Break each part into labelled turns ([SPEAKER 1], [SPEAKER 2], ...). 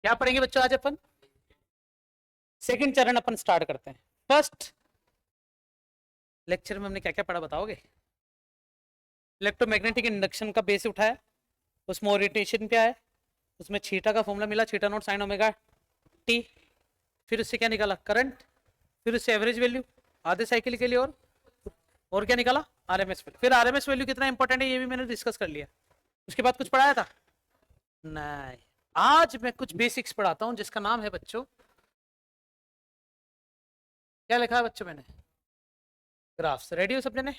[SPEAKER 1] क्या पढ़ेंगे बच्चों आज अपन? सेकंड चरण अपन स्टार्ट करते हैं। फर्स्ट लेक्चर में हमने क्या क्या पढ़ा बताओगे? इलेक्ट्रोमैग्नेटिक इंडक्शन का बेस उठाया, उसमें ओरिएंटेशन क्या है, उसमें थीटा का फॉर्मूला मिला, theta naught sine omega T, फिर उससे क्या निकाला करंट, फिर उससे एवरेज वैल्यू आधे साइकिल के लिए, और क्या निकाला आरएमएस वैल्यू। फिर आरएमएस वैल्यू कितना इंपॉर्टेंट है ये भी मैंने डिस्कस कर लिया। उसके बाद कुछ पढ़ाया था नहीं। आज मैं कुछ बेसिक्स पढ़ाता हूं जिसका नाम है बच्चों, क्या लिखा है बच्चों मैंने? ग्राफ्स। रेडी हो सब जने?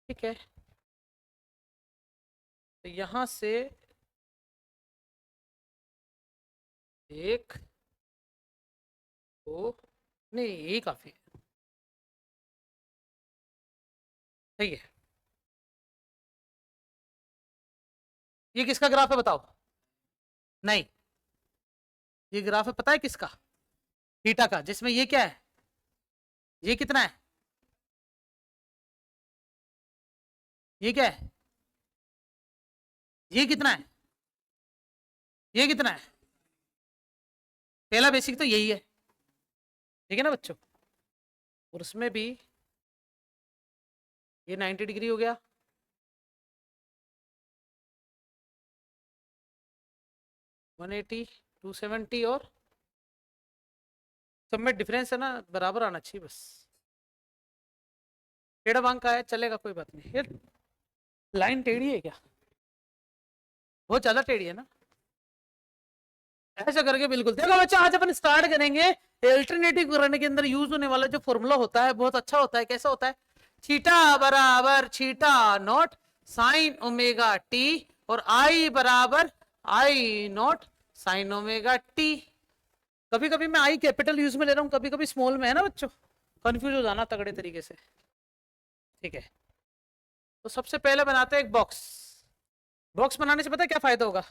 [SPEAKER 1] ठीक है, तो यहां से एक दो, नहीं यही काफी है, सही है। ये किसका ग्राफ है बताओ? नहीं, ये ग्राफ है पता है किसका? थीटा का, जिसमें ये क्या है, ये कितना है, ये क्या है, ये कितना है, ये कितना है। पहला बेसिक तो यही है, ठीक है ना बच्चों? और उसमें भी ये 90 डिग्री हो गया, 180, 270, और सब में डिफरेंस है ना, बराबर आना चाहिए बस। टेढ़ा बांग का है चलेगा, कोई बात नहीं। ये लाइन टेढ़ी है क्या? बहुत ज्यादा टेढ़ी है ना? ऐसा करके बिल्कुल देखो बच्चा, आज अपन स्टार्ट करेंगे अल्टरनेटिव करंट के अंदर यूज होने वाला जो फॉर्मूला होता है बहुत अच्छा होता है। कैसा होता है? थीटा बराबर theta naught sine omega T, और आई बराबर आई नॉट साइन ओमेगा टी। कभी कभी मैं आई कैपिटल यूज में ले रहा हूँ, कभी कभी स्मॉल में, है ना बच्चों? कंफ्यूज हो जाना तगड़े तरीके से, ठीक है? तो सबसे पहले बनाते हैं एक बॉक्स। बॉक्स बनाने से पता है क्या फायदा होगा?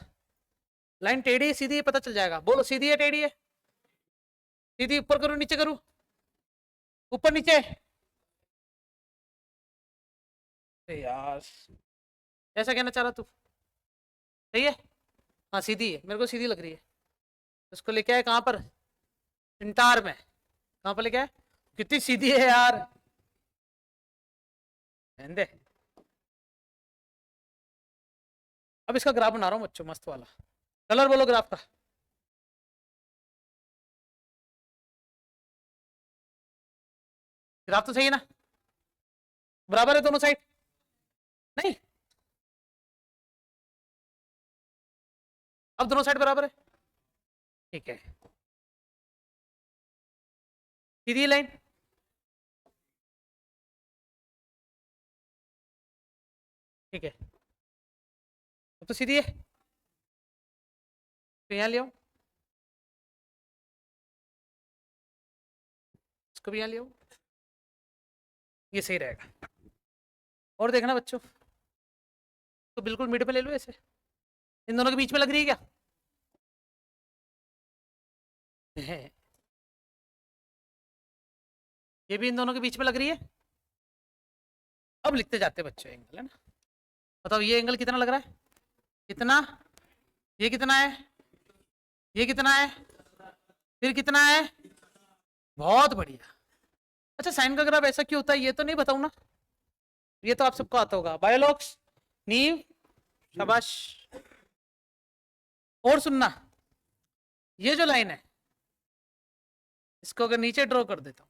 [SPEAKER 1] लाइन टेढ़ी है सीधी है पता चल जाएगा। बोलो सीधी है टेढ़ी है? सीधी। ऊपर करूं नीचे करूं? ऊपर नीचे यार, ऐसा कहना चाह रहा तू? सही है, हाँ सीधी है, मेरे को सीधी लग रही है। उसको लेके आए कहां पर? इंटार में। कहां पर लेके आए? कितनी सीधी है यार, दे। अब इसका ग्राफ बना रहा हूं बच्चों, मस्त वाला। कलर बोलो ग्राफ का। ग्राफ तो सही है ना? बराबर है दोनों साइड? नहीं, अब दोनों साइड बराबर है, ठीक है। सीधी लाइन, ठीक है। अब तो सीधी है, तो यहां ले आओ, इसको भी यहां ले आओ, ये सही रहेगा। और देखना बच्चों, तो बिल्कुल मिड पे ले लो ऐसे। इन दोनों के बीच में लग रही है क्या? है, ये भी इन दोनों के बीच में लग रही है। अब लिखते जाते बच्चों एंगल, है ना? बताओ ये एंगल कितना लग रहा है? कितना? ये कितना है? ये कितना है? फिर कितना है? बहुत बढ़िया। अच्छा, साइन का ग्राफ ऐसा क्यों होता है ये तो नहीं बताऊं ना? ये तो आप सबको आता होगा, बायोलॉग्स, नीव, शाबाश। और सुनना, ये जो लाइन है इसको अगर नीचे ड्रॉ कर देता हूं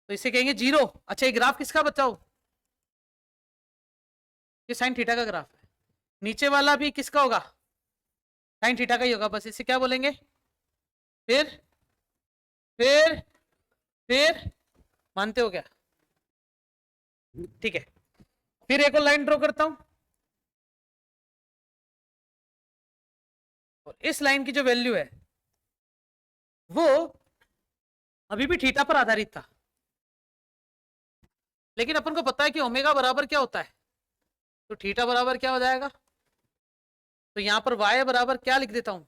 [SPEAKER 1] तो इसे कहेंगे जीरो। अच्छा, ये ग्राफ किसका बताओ? ये साइन थीटा का ग्राफ है। नीचे वाला भी किसका होगा? साइन थीटा का ही होगा, बस इसे क्या बोलेंगे? फिर फिर फिर मानते हो क्या? ठीक है, फिर एक और लाइन ड्रॉ करता हूं, और इस लाइन की जो वैल्यू है वो अभी भी थीटा पर आधारित था, लेकिन अपन को पता है कि ओमेगा बराबर क्या होता है, तो थीटा बराबर क्या हो जाएगा? तो यहां पर y बराबर क्या लिख देता हूं,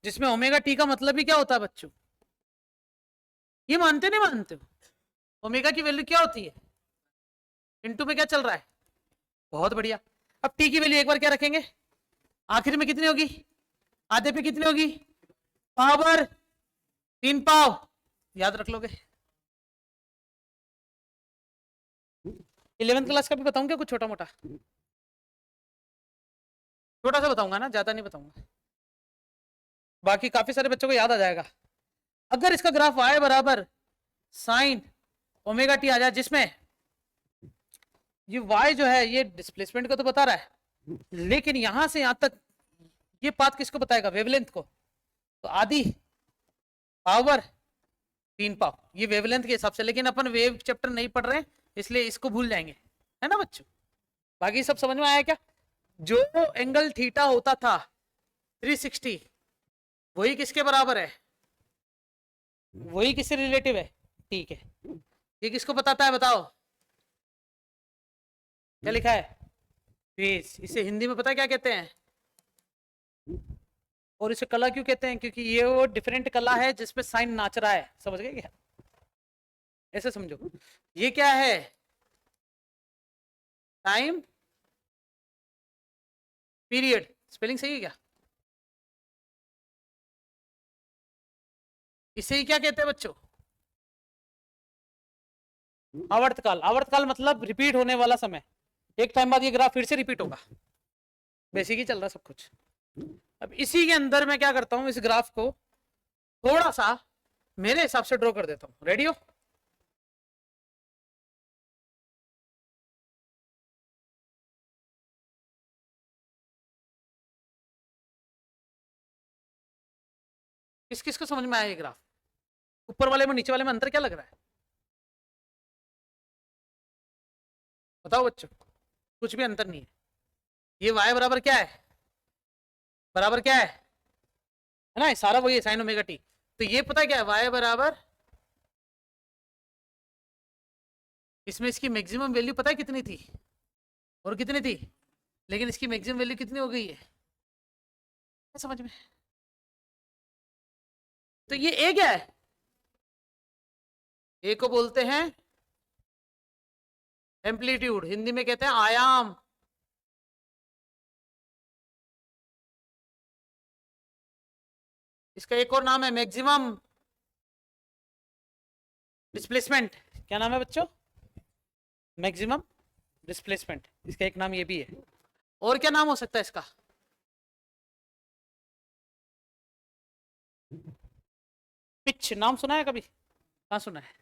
[SPEAKER 1] जिसमें ओमेगा टी का मतलब ही क्या होता है बच्चों? ये मानते नहीं मानते हो? ओमेगा की वैल्यू क्या होती है? इनटू में क्या चल रहा है? बहुत बढ़िया। अब टी की वैल्यू एक बार क्या रखेंगे? आखिर में कितनी होगी, आधे पे कितनी होगी, पावर 3 पाव, याद रख लोगे। 11th क्लास का भी बताऊं क्या कुछ छोटा मोटा, छोटा सा बताऊंगा ना, ज्यादा नहीं बताऊंगा, बाकी काफी सारे बच्चों को याद आ जाएगा। अगर इसका ग्राफ y बराबर साइन ओमेगा टी आ जाए, जिसमें ये y जो है ये डिस्प्लेसमेंट को तो बता रहा है, लेकिन यहां से यहां तक ये पाथ किसको बताएगा, वेवलेंथ को, तो आधी पावर 3 पाव, ये वेवलेंथ के हिसाब से। लेकिन अपन वेव चैप्टर नहीं पढ़ रहे हैं, इसलिए इसको भूल जाएंगे, है ना बच्चों। बाकी सब समझ में आया क्या, जो एंगल थीटा होता था 360, वही किसके बराबर है, वही किससे रिलेटिव है, ठीक है। ये किसको बताता है बताओ, क्या लिखा है, फेस। इसे हिंदी में पता है क्या कहते हैं, और इसे कला क्यों कहते हैं, क्योंकि ये वो डिफरेंट कला है जिसपे साइन नाच रहा है, समझ गए क्या, ऐसे समझो। ये क्या है, टाइम पीरियड, स्पेलिंग सही है क्या, इसे ही क्या कहते हैं बच्चों, आवर्तकाल। आवर्तकाल मतलब रिपीट होने वाला समय, एक टाइम बाद ये ग्राफ फिर से रिपीट होगा, बेसिक ही चल रहा सब कुछ। अब इसी के अंदर मैं क्या करता हूं, इस ग्राफ को थोड़ा सा मेरे हिसाब से ड्रॉ कर देता हूं, रेडी हो। किस किस को समझ में आया ये ग्राफ, ऊपर वाले में नीचे वाले में अंतर क्या लग रहा है, बताओ बच्चों, कुछ भी अंतर नहीं है। ये y बराबर क्या है, बराबर क्या है ना, सारा वही है साइन ओमेगा टी। तो ये पता है क्या है, y बराबर, इसमें इसकी मैक्सिमम वैल्यू पता है कितनी थी, और कितनी थी, लेकिन इसकी मैक्सिमम वैल्यू कितनी हो गई है, समझ में। तो ये ए क्या है, ए को बोलते हैं एम्पलीट्यूड, हिंदी में कहते हैं आयाम। इसका एक और नाम है मैक्सिमम डिस्प्लेसमेंट। क्या नाम है बच्चों, मैक्सिमम डिस्प्लेसमेंट, इसका एक नाम ये भी है। और क्या नाम हो सकता है इसका, पिच, नाम सुना है कभी, कहाँ सुना है,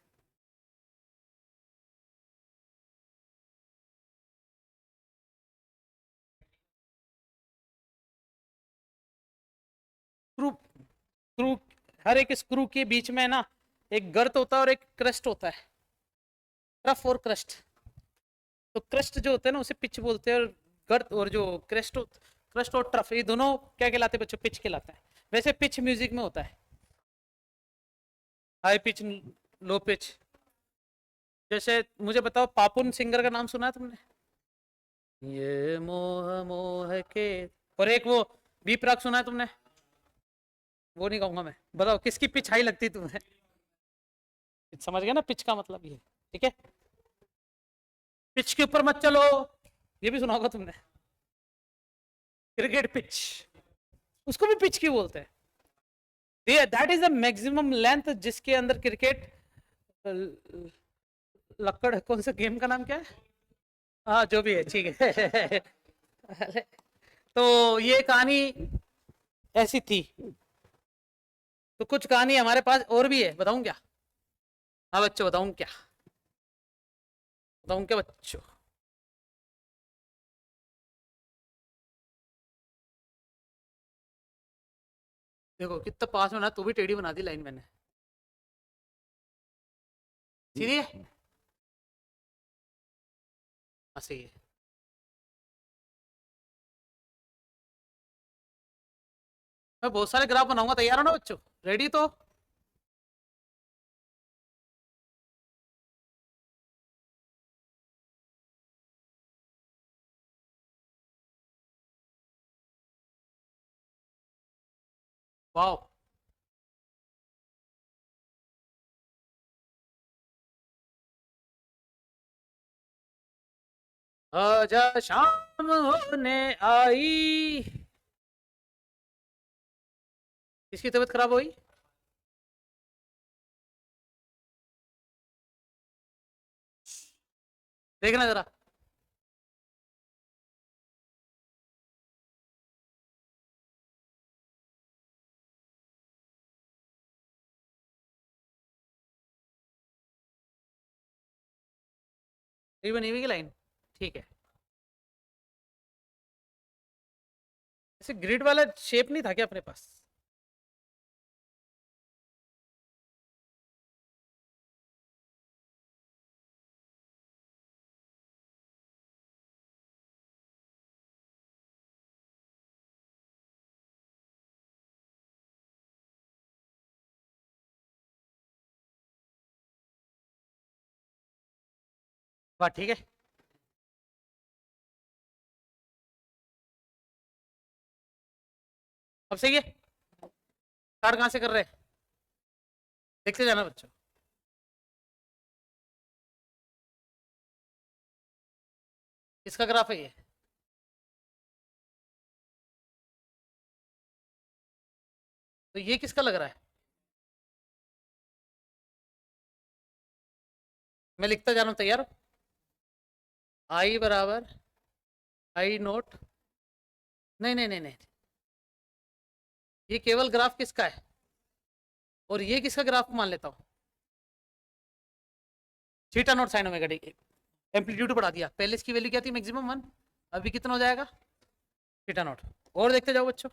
[SPEAKER 1] स्क्रू, स्क्रू, हर एक स्क्रू के बीच में ना एक गर्त होता है और एक क्रस्ट होता है, ट्रफ और क्रस्ट। तो क्रस्ट जो होते हैं ना उसे पिच बोलते हैं, और गर्त और जो क्रस्ट क्रस्ट और ट्रफ, ये दोनों क्या कहलाते हैं बच्चों, पिच कहलाते हैं। वैसे पिच म्यूजिक में होता है, हाई पिच, लो पिच। जैसे मुझे बताओ, पापुन सिंगर का नाम सुना है तुमने, ये मोह मोह के, और एक वो बी प्राक सुना है तुमने, वो नहीं कहूंगा मैं, बताओ किसकी पिच हाई लगती तुम्हें, समझ गया ना पिच का मतलब ये, ठीक है। पिच के ऊपर मत चलो, ये भी सुना होगा तुमने, क्रिकेट पिच, उसको भी पिच क्यों बोलते हैं, that is the maximum length जिसके अंदर क्रिकेट, लक्कड़, कौन सा गेम का नाम क्या है, हाँ जो भी है ठीक है। तो ये कहानी ऐसी थी। तो कुछ कहानी हमारे पास और भी है, बताऊं क्या, हाँ बच्चों बताऊं क्या, बताऊं क्या बच्चों, देखो कितना पास में ना, तू भी टेढ़ी बना दी लाइन मैंने, सीधी है, हाँ सही है। मैं बहुत सारे ग्राफ बनाऊंगा, तैयार हो ना बच्चों, रेडी तो, वाओ। आजा शाम होने आई, किसकी तबीयत खराब हुई? देखना जरा। ये बनी हुई की लाइन, ठीक है। ऐसे ग्रिड वाला शेप नहीं था क्या अपने पास? वाह ठीक है। अब सही है। स्टार्ट कहाँ से कर रहे हैं? देखते जाना बच्चों। किसका ग्राफ है ये? तो ये किसका लग रहा है? मैं लिखता जा रहा हूं, तैयार हो? आई बराबर आई नोट, नहीं नहीं नहीं नहीं, ये केवल ग्राफ किसका है? और ये किसका ग्राफ मान लेता हूं? Theta naught sine omega T. Amplitude बढ़ा दिया, पहले इसकी वैल्यू क्या थी? मैक्सिमम 1। अभी कितना हो जाएगा? Theta naught. और देखते जाओ बच्चों।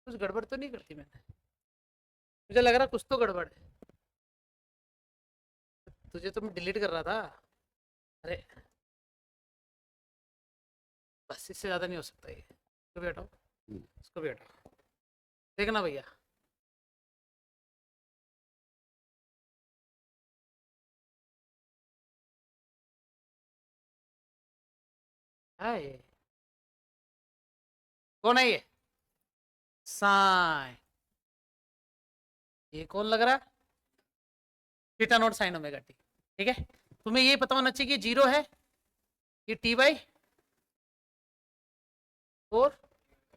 [SPEAKER 1] कुछ गड़बड़ तो नहीं करती मैंने? मुझे लग रहा कुछ तो गड़बड़ है। तुझे तो मैं डिलीट कर रहा था। अरे बस, इससे ज्यादा नहीं हो सकता ये। इसको भी हटाओ, इसको भी हटाओ। देखना भैया, हाय कौन है ये? साइन। ये कौन लग रहा है? Theta naught sine omega T. ठीक है, तुम्हें ये पता होना चाहिए कि 0 है, ये T/4,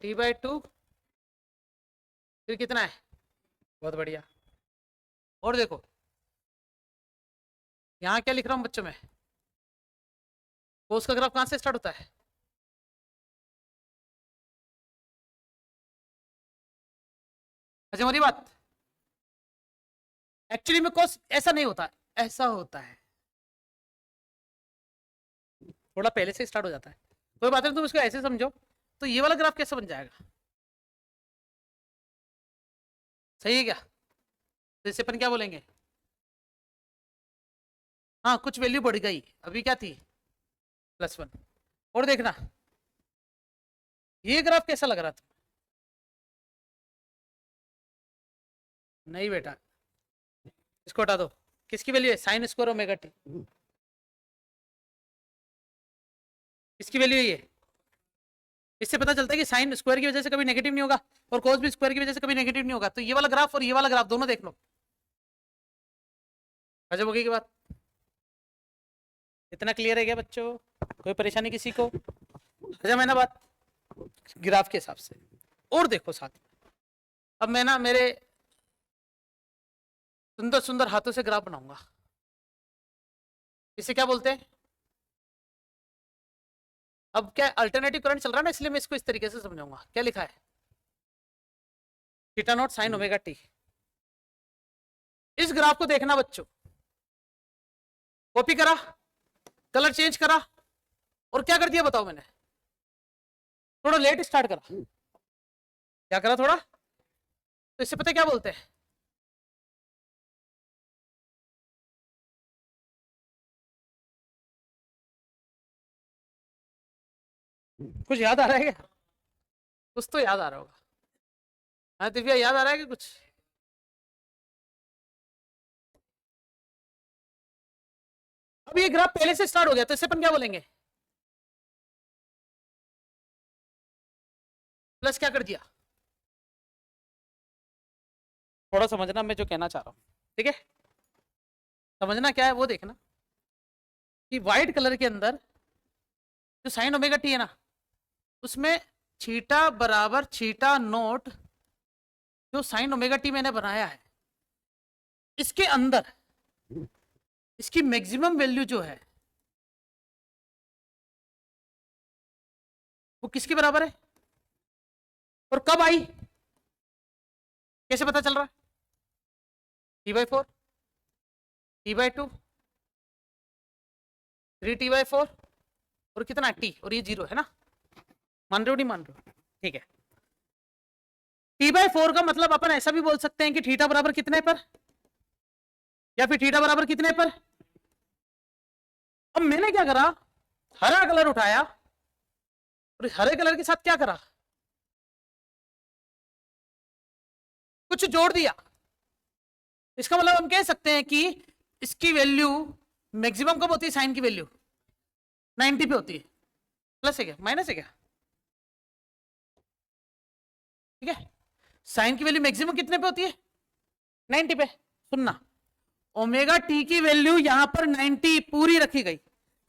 [SPEAKER 1] T/2, फिर कितना है? बहुत बढ़िया। और देखो यहाँ क्या लिख रहा हूँ बच्चों में? कोस का ग्राफ कहाँ से स्टार्ट होता है? अच्छा हमारी बात, एक्चुअली में कोस ऐसा नहीं होता, ऐसा होता है, थोड़ा पहले से स्टार्ट हो जाता है। कोई बात नहीं, तुम इसको ऐसे समझो। तो ये वाला ग्राफ कैसे बन जाएगा? सही है क्या? तो इसे अपन क्या बोलेंगे? हाँ, कुछ वैल्यू बढ़ गई, अभी क्या थी? +1। और देखना ये ग्राफ कैसा लग रहा था? नहीं बेटा, इसको हटा दो। किसकी वैल्यू है? Sine square omega T. किसकी वैल्यू है ये? इससे पता चलता है कि साइन स्क्वायर की वजह से कभी नेगेटिव नहीं होगा और कॉस भी स्क्वायर की वजह से कभी नेगेटिव नहीं होगा। तो ये वाला ग्राफ और ये वाला ग्राफ दोनों देख लो। अजब हो गई की बात। इतना क्लियर है क्या बच्चों? कोई परेशानी किसी को? अजब है ना बात, ग्राफ के हिसाब से। और देखो साथ में, अब मैं ना मेरे सुंदर सुंदर हाथों से ग्राफ बनाऊंगा। इसे क्या बोलते हैं? अब क्या अल्टरनेटिव करंट चल रहा है ना, इसलिए मैं इसको इस तरीके से समझाऊंगा। क्या लिखा है? Theta naught sine omega T. इस ग्राफ को देखना बच्चों, कॉपी करा, कलर चेंज करा, और क्या कर दिया बताओ मैंने? थोड़ा लेट स्टार्ट करा। क्या करा थोड़ा? तो इससे पता क्या बोलते हैं? कुछ याद आ रहा है क्या? कुछ तो याद आ रहा होगा। हाँ दिव्या, याद आ रहा है कि कुछ? अब ये ग्राफ पहले से स्टार्ट हो गया, तो इससे अपन क्या बोलेंगे? प्लस क्या कर दिया? थोड़ा समझना मैं जो कहना चाह रहा हूँ, ठीक है? समझना क्या है वो देखना, कि व्हाइट कलर के अंदर जो साइन ओमेगा टी है ना, उसमें थीटा बराबर थीटा नॉट जो साइन ओमेगा टी मैंने बनाया है, इसके अंदर इसकी मैक्सिमम वैल्यू जो है वो किसके बराबर है और कब आई, कैसे पता चल रहा है? T/4, T/2, 3T/4 और कितना T, और ये 0 है ना, मान रहे हो नहीं मान रहे हो? ठीक है। T/4 का मतलब अपन ऐसा भी बोल सकते हैं कि थीटा बराबर कितने पर, या फिर थीटा बराबर कितने पर। अब मैंने क्या करा, हरा कलर उठाया और हरे कलर के साथ क्या करा, कुछ जोड़ दिया। इसका मतलब हम कह सकते हैं कि इसकी वैल्यू मैक्सिमम कब होती है, साइन की वैल्यू 90 पे होती है। प्लस है क्या, माइनस है क्या? ठीक है, साइन की वैल्यू मैक्सिमम कितने पे होती है, 90 पे। सुनना, ओमेगा टी की वैल्यू यहां पर 90 पूरी रखी गई,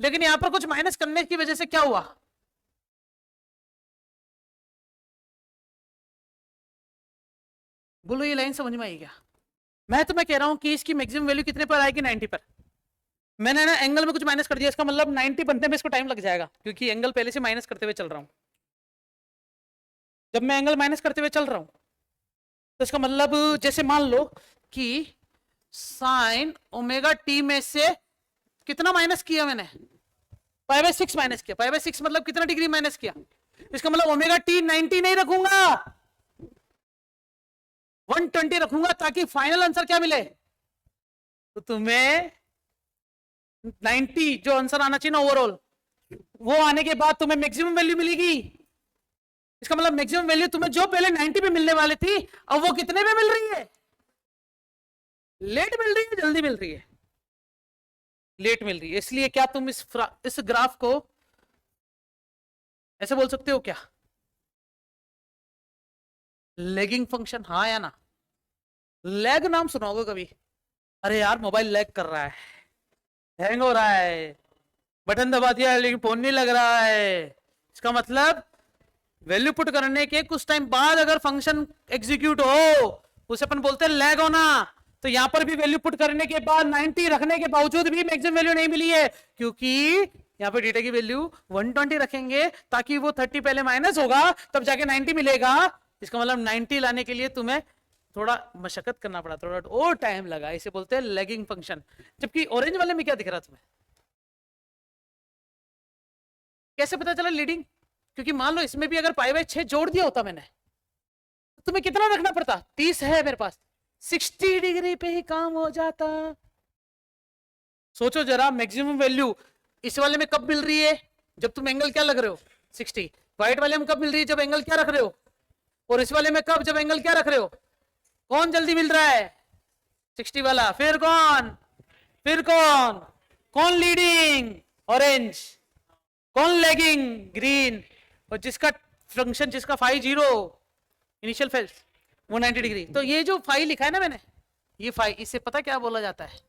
[SPEAKER 1] लेकिन यहां पर कुछ माइनस करने की वजह से क्या हुआ, बोलो ये लाइन समझ में आई क्या? मैं तुम्हें कह रहा हूं कि इसकी मैक्सिमम वैल्यू कितने पर आएगी, 90 पर। मैंने ना एंगल में कुछ माइनस कर दिया, इसका मतलब 90 बनने में इसको टाइम लग जाएगा, क्योंकि एंगल पहले से माइनस करते हुए चल रहा हूं। जब मैं एंगल माइनस करते हुए चल रहा हूं तो इसका मतलब जैसे मान लो कि साइन ओमेगा टी में से कितना माइनस किया मैंने, π/6 माइनस किया। π/6 मतलब कितना डिग्री माइनस किया, इसका मतलब ओमेगा टी 90 नहीं रखूंगा, 120 रखूंगा, ताकि फाइनल आंसर क्या मिले, तो तुम्हें 90 जो आंसर आना चाहिए ना ओवरऑल, वो आने के बाद तुम्हें मैक्सिमम वैल्यू मिलेगी। इसका मतलब मैक्सिमम वैल्यू तुम्हें जो पहले 90 पे मिलने वाली थी, अब वो कितने पे मिल रही है, लेट मिल रही है, जल्दी मिल रही है, लेट मिल रही है। इसलिए क्या तुम इस ग्राफ को ऐसे बोल सकते हो क्या, लैगिंग फंक्शन, हाँ या ना? लैग नाम सुना होगा कभी, अरे यार मोबाइल लैग कर रहा है, हैंग हो रहा है, बटन दबा दिया लेकिन फोन नहीं लग रहा है। इसका मतलब वैल्यू पुट करने के कुछ टाइम बाद अगर फंक्शन एग्जीक्यूट हो, उसे अपन बोलते हैं लैग होना। तो यहां पर भी वैल्यू पुट करने के बाद 90 रखने के बावजूद भी मैक्सिमम वैल्यू नहीं मिली है, क्योंकि यहां पर डेटा की वैल्यू 120 रखेंगे, ताकि वो 30 पहले माइनस होगा तब जाके 90 मिलेगा। इसका मतलब 90 लाने के लिए तुम्हें थोड़ा मशक्कत करना पड़ा, थोड़ा और टाइम लगा, इसे बोलते हैं लैगिंग फंक्शन। जबकि ऑरेंज वाले में क्या दिख रहा तुम्हें, कैसे पता चला लीडिंग? क्योंकि मान लो इसमें भी अगर π/6 जोड़ दिया होता मैंने, तो तुम्हें कितना रखना पड़ता, 30 है मेरे पास, 60 डिग्री पे ही काम हो जाता। सोचो जरा, मैक्सिमम वैल्यू इस वाले में कब मिल रही है, जब तुम एंगल क्या लग रहे हो, 60। व्हाइट वाले में कब मिल रही है, जब एंगल क्या रख रहे हो, और इस वाले में कब, जब एंगल क्या रख रहे हो। कौन जल्दी मिल रहा है, 60 वाला, फिर कौन, फिर कौन, कौन लीडिंग, ऑरेंज, कौन लैगिंग, ग्रीन, और जिसका फंक्शन, जिसका फाई 0 इनिशियल फेज, वो 90 डिग्री। तो ये जो फाई लिखा है ना मैंने, ये फाई, इसे पता क्या बोला जाता है,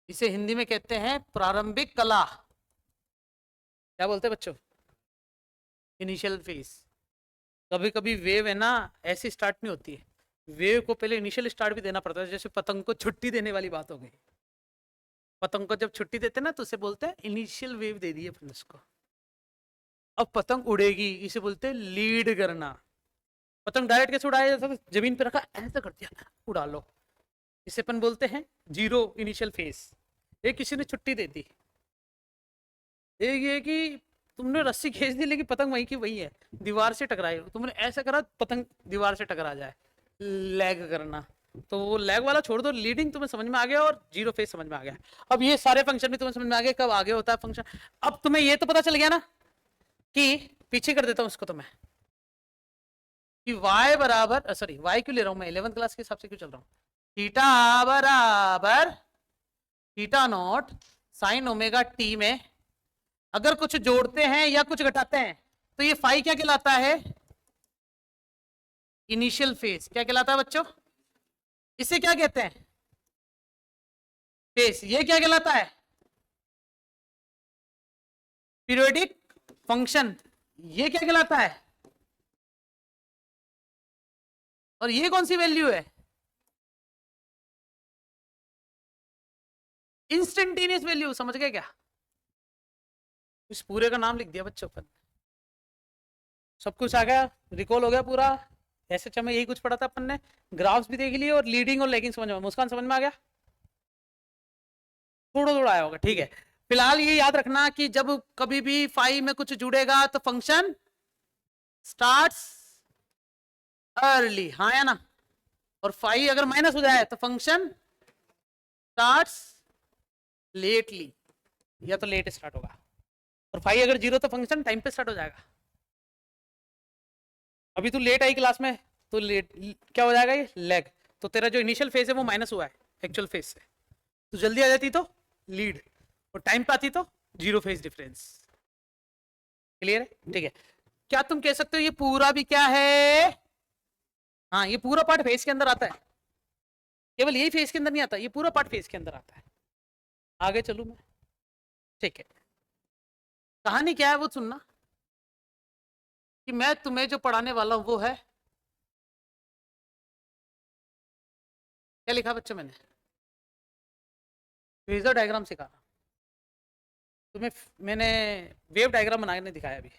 [SPEAKER 1] इसे हिंदी में कहते हैं प्रारंभिक कला। क्या बोलते हैं बच्चों, इनिशियल फेज। कभी कभी वेव है ना ऐसी स्टार्ट नहीं होती है, वेव को पहले इनिशियल स्टार्ट भी देना पड़ता है। जैसे पतंग को छुट्टी देने वाली बात हो गई, पतंग को जब छुट्टी देते ना तो उसे बोलते हैं इनिशियल वेव दे दी है उसको, अब पतंग उड़ेगी, इसे बोलते हैं लीड करना। पतंग डायरेक्ट कैसे उड़ाया जाता है, जमीन पे रखा ऐसा कर दिया, उड़ा लो, इसे अपन बोलते हैं 0 इनिशियल फेज। एक किसी ने छुट्टी दे दी, एक ये कि तुमने रस्सी खींच दी लेकिन पतंग वहीं की वही है, दीवार से टकराई, तुमने ऐसा करा पतंग दीवार से टकरा जाए, लैग करना। तो वो लैग वाला छोड़ दो, लीडिंग तुम्हें समझ में आ गया और 0 फेज समझ में आ गया। अब ये सारे फंक्शन भी तुम्हें समझ में आ गया कब आगे होता है फंक्शन। अब तुम्हें ये तो पता चल गया ना कि, पीछे कर देता हूं इसको तो मैं, कि y बराबर, सॉरी y क्यों ले रहा हूं मैं, 11th क्लास के हिसाब से क्यों चल रहा हूं, थीटा बराबर theta naught sine omega T में अगर कुछ जोड़ते हैं या कुछ घटाते हैं तो ये फाई क्या कहलाता है, इनिशियल फेज। क्या कहलाता है बच्चों, इसे क्या कहते हैं, फेज। ये क्या कहलाता है, पीरियोडिक फंक्शन ये क्या कहलाता है, और ये कौन सी वैल्यू है, इंस्टेंटेनियस वैल्यू। समझ गए क्या? इस पूरे का नाम लिख दिया बच्चों पर, सब कुछ आ गया, रिकॉल हो गया पूरा। ऐसे में यही कुछ पढ़ा था अपन ने, ग्राफ्स भी देख लिए और लीडिंग और लैगिंग समझ में। मुस्कान समझ में आ गया? थोड़ा थोड़ा आया होगा, ठीक है। फिलहाल ये याद रखना कि जब कभी भी फाइव में कुछ जुड़ेगा तो फंक्शन स्टार्ट्स अर्ली, हाँ या ना, और फाइव अगर माइनस हो जाए तो फंक्शन स्टार्ट्स लेटली, या तो लेट स्टार्ट होगा, और फाइव अगर जीरो तो फंक्शन टाइम पे स्टार्ट हो जाएगा। अभी तू लेट आई क्लास में तो लेट क्या हो जाएगा, ये लैग। तो तेरा जो इनिशियल फेज है वो माइनस हुआ है एक्चुअल फेज से, तो जल्दी आ जाती तो लीड, और टाइम पे आती तो जीरो फेज डिफरेंस। क्लियर है? ठीक है। क्या तुम कह सकते हो ये पूरा भी क्या है, हाँ ये पूरा पार्ट फेज के अंदर आता है, केवल यही फेज के अंदर नहीं आता, ये पूरा पार्ट फेज के अंदर आता है। आगे चलूं मैं? ठीक है। कहानी क्या है वो सुनना, कि मैं तुम्हें जो पढ़ाने वाला हूं वो है, क्या लिखा बच्चों मैंने, फेजर डायग्राम सिखा तुम्हें। मैंने वेव डायग्राम बनाने दिखाया अभी,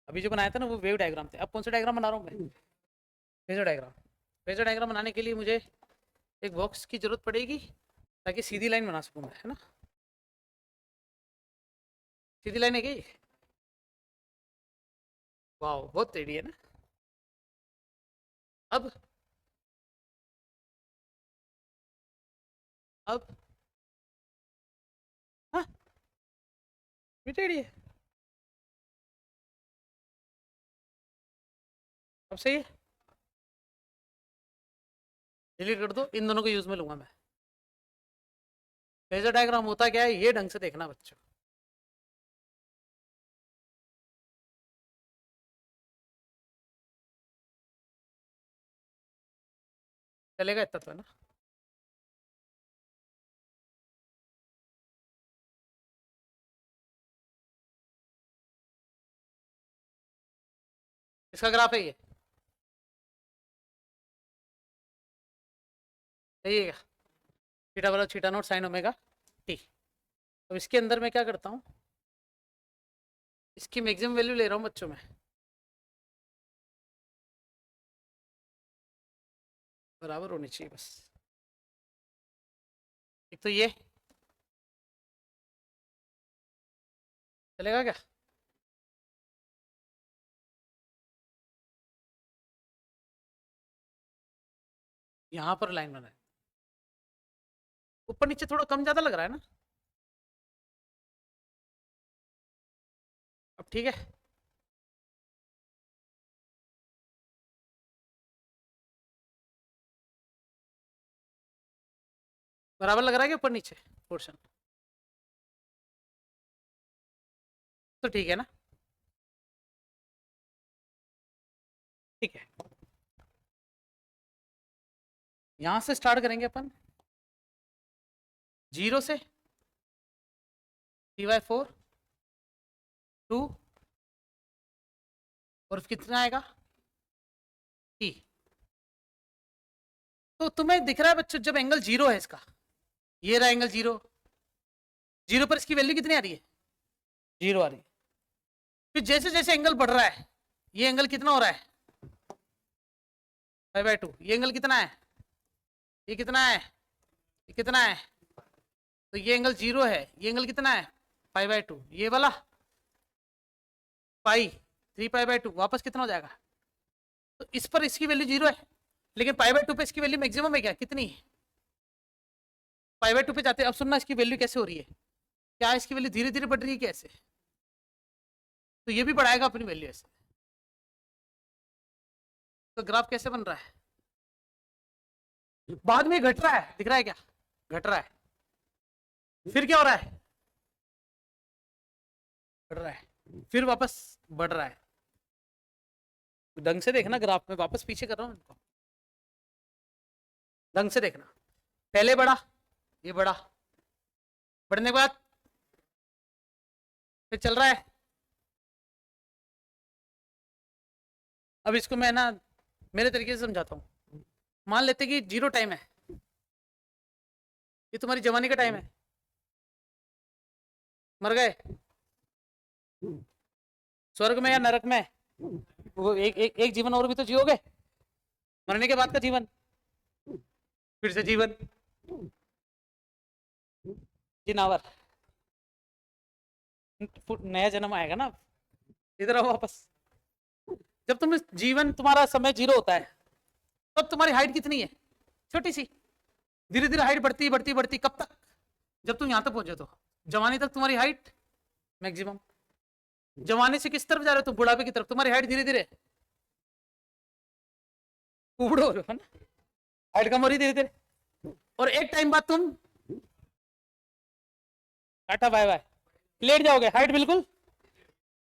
[SPEAKER 1] अभी जो बनाया था ना वो वेव डायग्राम थे। अब कौन सा डायग्राम बना रहा हूँ मैं, फेजर डायग्राम। फेजर डायग्राम बनाने के लिए मुझे एक बॉक्स की जरूरत पड़ेगी ताकि सीधी लाइन बना सकूं मैं, है ना। सीधी लाइन है क्या ये? वाह बहुत टेढ़ी है ना। अब अब हाँ ये टेढ़ी है, अब सही है। डिलीट कर दो, इन दोनों को यूज में लूंगा मैं। फेजर डायग्राम होता क्या है ये ढंग से देखना बच्चों। चलेगा इतना तो, है ना। इसका ग्राफ है ये, सही है क्या? थीटा बराबर theta naught sine omega T. अब इसके अंदर मैं क्या करता हूँ, इसकी मैक्सिमम वैल्यू ले रहा हूँ बच्चों में, बराबर होनी चाहिए बस। एक तो ये चलेगा क्या, यहाँ पर लाइन बनाए, ऊपर नीचे थोड़ा कम ज्यादा लग रहा है ना। अब ठीक है। बराबर लग रहा है कि ऊपर नीचे पोर्शन, तो ठीक है ना। ठीक है, यहां से स्टार्ट करेंगे अपन, जीरो से टी बाई फोर टू, और कितना आएगा टी। तो तुम्हें दिख रहा है बच्चों जब एंगल जीरो है इसका, ये रहा एंगल जीरो, जीरो पर इसकी वैल्यू कितनी आ रही है, जीरो आ रही है। फिर जैसे जैसे एंगल बढ़ रहा है, ये एंगल कितना हो रहा है, पाई बाय टू। ये एंगल कितना है, ये कितना है, ये कितना है, तो ये एंगल जीरो है, ये एंगल कितना है, पाई बाय टू। ये वाला पाई, थ्री पाई बाय टू, वापस कितना हो जाएगा। तो इस पर इसकी वैल्यू जीरो है, लेकिन पाई बाय टू पे इसकी वैल्यू मैक्सिमम है क्या, कितनी, पाई बाय टू पे जाते हैं। अब सुनना इसकी वैल्यू कैसे हो रही है, क्या इसकी वैल्यू धीरे धीरे बढ़ रही है कैसे, तो ये भी बढ़ाएगा अपनी वैल्यू ऐसे। तो ग्राफ कैसे बन रहा है, बाद में घट रहा है, दिख रहा है क्या, घट रहा है, फिर क्या हो रहा है, बढ़ रहा है, फिर वापस बढ़ रहा है। ढंग से देखना ग्राफ में, वापस पीछे कर रहा हूं इनको, ढंग से देखना। पहले बढ़ा, ये बढ़ा, बढ़ने के बाद फिर चल रहा है, अब इसको मैं ना मेरे तरीके से समझाता हूँ। मान लेते कि 0 टाइम है, ये तुम्हारी जवानी का टाइम है, मर गए स्वर्ग में या नरक में, वो एक जीवन और भी तो जियोगे, मरने के बाद का जीवन, फिर से जीवन, जिनावर, नया जन्म आएगा ना, इधर आओ वापस। जब तुम जीवन तुम्हारा समय 0 होता है तब तुम्हारी हाइट कितनी है? छोटी सी। धीरे धीरे हाइट बढ़ती बढ़ती बढ़ती, कब तक? जब तुम यहां तक पहुंचे तो जवानी तक तुम्हारी हाइट मैक्सिमम। जवानी से किस तरफ जा रहे हो तुम? बुढ़ापे की तरफ। तुम्हारी हाइट धीरे धीरे उबड़ो हो रहे हो ना, हाइट कम हो रही धीरे धीरे, और एक टाइम बाद तुम टाटा बाय बाय, लेट जाओगे। हाइट बिल्कुल,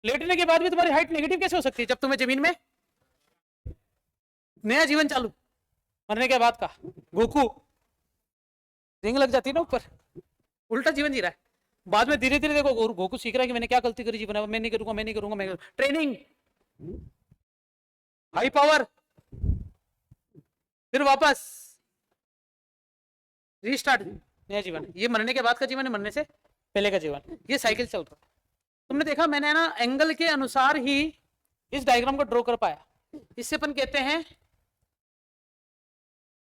[SPEAKER 1] लेटने के बाद भी तुम्हारी हाइट नेगेटिव कैसे हो सकती है? जब तुम्हें जमीन में नया जीवन चालू, मरने के बाद का गोकू, रिंग लग जाती है ना ऊपर, उल्टा जीवन जी रहा है। बाद में धीरे धीरे देखो गोकू सीख रहा है कि मैंने क्या गलती करी जीवन में, मैं नहीं करूंगा, मैं नहीं करूंगा, मैं ट्रेनिंग, हाई पावर, फिर वापस रीस्टार्ट, नया जीवन। ये मरने के बाद का जीवन है, मरने से पहले का जीवन, ये साइकिल चल रहा है। तुमने देखा मैंने ना एंगल के अनुसार ही इस डायग्राम को ड्रॉ कर पाया। इससे अपन कहते हैं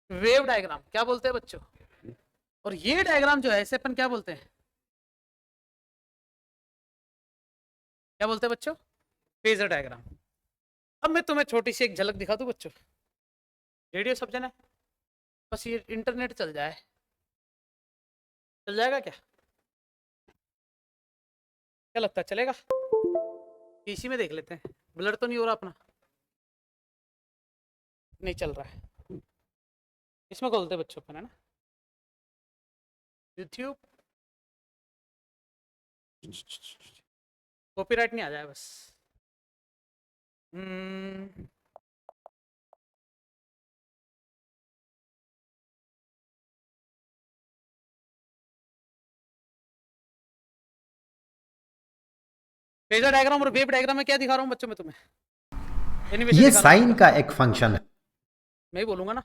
[SPEAKER 1] वेव डायग्राम। क्या बोलते हैं बच्चों? और ये डायग्राम जो है इसे अपन क्या बोलते हैं? क्या बोलते हैं बच्चों? Phasor diagram. अब मैं तुम्हें छोटी सी एक झलक दिखा दूं बच्चों। रेडियो सब जन है, बस ये इंटरनेट चल जाए, चल जाएगा क्या? क्या लगता है चलेगा? पीसी में देख लेते हैं, ब्लर तो नहीं हो रहा अपना? नहीं चल रहा है, इसमें खोलते बच्चों अपन, है ना, यूट्यूब, कॉपीराइट नहीं आ जाए बस। फेजर डायग्राम और वेव डायग्राम में क्या दिखा रहा हूं बच्चों मैं तुम्हें?
[SPEAKER 2] ये साइन का एक फंक्शन है।
[SPEAKER 1] मैं ही बोलूंगा ना,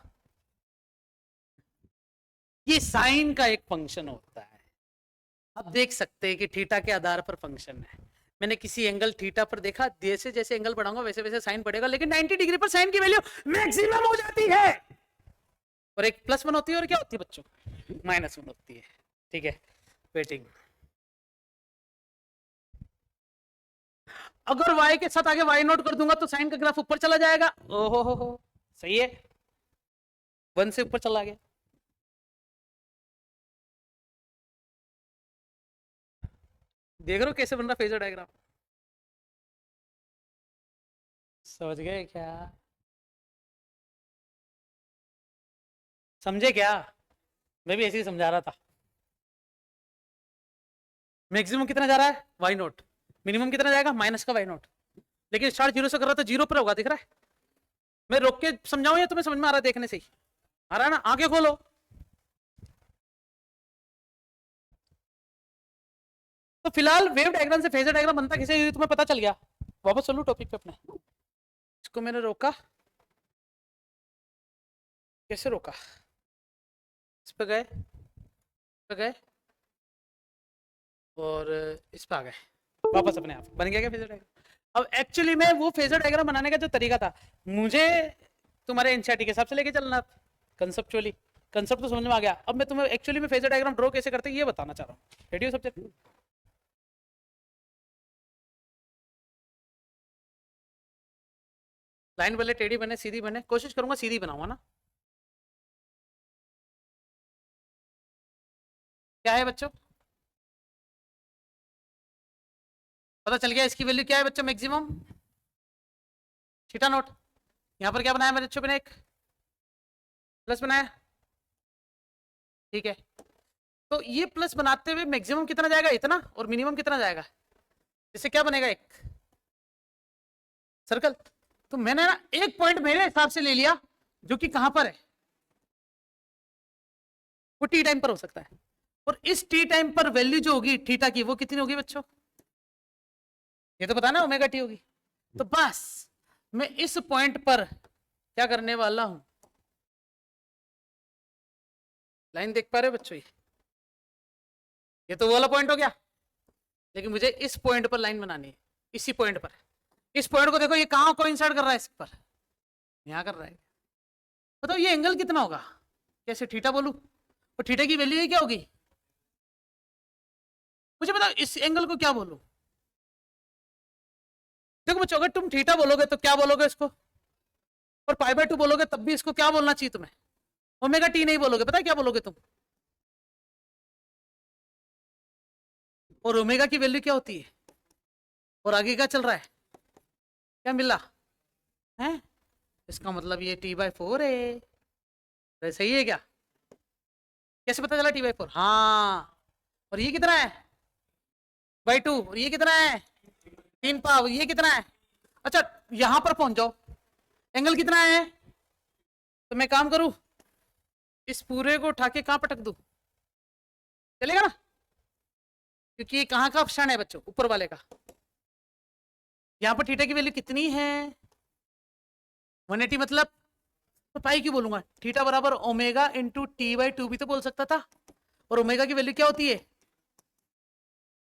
[SPEAKER 1] ये साइन का एक फंक्शन होता है। आप देख सकते हैं कि थीटा के आधार पर फंक्शन है। मैंने किसी एंगल थीटा पर देखा, जैसे जैसे एंगल बढ़ाऊंगा वैसे वैसे साइन बढ़ेगा, लेकिन 90 डिग्री पर साइन की वैल्यू मैक्सिमम हो जाती है। और एक +1 होती है और क्या होती है बच्चों? -1 होती है। ठीक है, वेटिंग। अगर y के साथ आगे y नोट कर दूंगा तो साइन का ग्राफ ऊपर चला जाएगा। ओहो हो, सही है, 1 से ऊपर चला गया। देख रहे हो कैसे बन रहा फेजर डायग्राम? समझ गए क्या? समझे क्या? मैं भी ऐसे ही समझा रहा था। मैक्सिमम कितना जा रहा है? Y note. मिनिमम कितना जाएगा? माइनस का वाई नोट। लेकिन स्टार्ट 0 से कर रहा था, 0 पर होगा, दिख रहा है? मैं रोक के समझाऊं या तुम्हें समझ में आ रहा है? देखने से ही आ रहा है ना? आंखें खोलो। तो फिलहाल वेव डायग्राम से फेजर डायग्राम बनता कैसे, तुम्हें पता चल गया। वापस चलो टॉपिक पे अपने। इसको मैंने रोका, कैसे रोका? इस पे गए, और इस पे आ गए, वापस अपने आप बन गया क्या फेजर डायग्राम? अब एक्चुअली में वो फेजर डायग्राम बनाने का जो तरीका था, मुझे तुम्हारे एनसीईआरटी के हिसाब से लेके चलना, कंसेप्चुअली। कंसेप्ट तो समझ में आ गया। अब मैं तुम्हें एक्चुअली में फेजर डायग्राम ड्रॉ कैसे करते हैं ये बताना चाह रहा हूँ। रेडियो सब्जेक्ट, लाइन बने, टेढ़ी बने, सीधी बने, कोशिश करूंगा सीधी बनाऊंगा ना। क्या है बच्चों? पता चल गया इसकी वैल्यू क्या है बच्चों? Maximum theta note. यहां पर क्या बनाया मेरे बच्चों? मैंने एक प्लस बनाया, ठीक है। तो ये प्लस बनाते हुए मैक्सिमम कितना जाएगा? इतना। और मिनिमम कितना जाएगा? इससे क्या बनेगा? एक सर्कल। तो मैंने ना एक पॉइंट मेरे हिसाब से ले लिया जो कि कहां पर है, वो टी टाइम पर हो सकता है। और इस टी टाइम पर वैल्यू जो होगी थीटा की, वो कितनी होगी बच्चों? ये तो पता ना, ओमेगा टी होगी। तो बस मैं इस पॉइंट पर क्या करने वाला हूं, लाइन देख पा रहे हो बच्चों? ये तो वो वाला पॉइंट हो गया, लेकिन मुझे इस पॉइंट पर लाइन बनानी है, इसी पॉइंट पर। इस पॉइंट को देखो, ये कहां कोइंसाइड कर रहा है इस पर, यहां कर रहा है। बताओ ये एंगल कितना होगा? कैसे थीटा बोलूं? और थीटा की वैल्यू क्या होगी? मुझे बताओ इस एंगल को क्या बोलूं? देखो बच्चों, अगर तुम थीटा बोलोगे तो क्या बोलोगे इसको, और पाई बाय 2 बोलोगे तब भी इसको क्या बोलना चाहिए तुम्हें? ओमेगा टी नहीं बोलोगे, पता है क्या बोलोगे तुम? और ओमेगा की वैल्यू क्या होती है? और आगे क्या चल रहा है? क्या मिला है? इसका मतलब ये t/4 है। तो सही है क्या? कैसे पता चला t/4? हाँ, और ये कितना है? बाई 2। और ये कितना है? 3 पाव। ये कितना है? अच्छा, यहां पर पहुंच जाओ, एंगल कितना है? तो मैं काम करूं, इस पूरे को उठा के कहां पटक दूं? चलेगा ना? क्योंकि ये कहां का ऑप्शन है बच्चों? ऊपर वाले का। यहां पर थीटा की वैल्यू कितनी है? 180। मतलब तो पाई क्यों बोलूंगा? थीटा बराबर ओमेगा इंटू t/2 भी तो बोल सकता था। और ओमेगा की वैल्यू क्या होती है?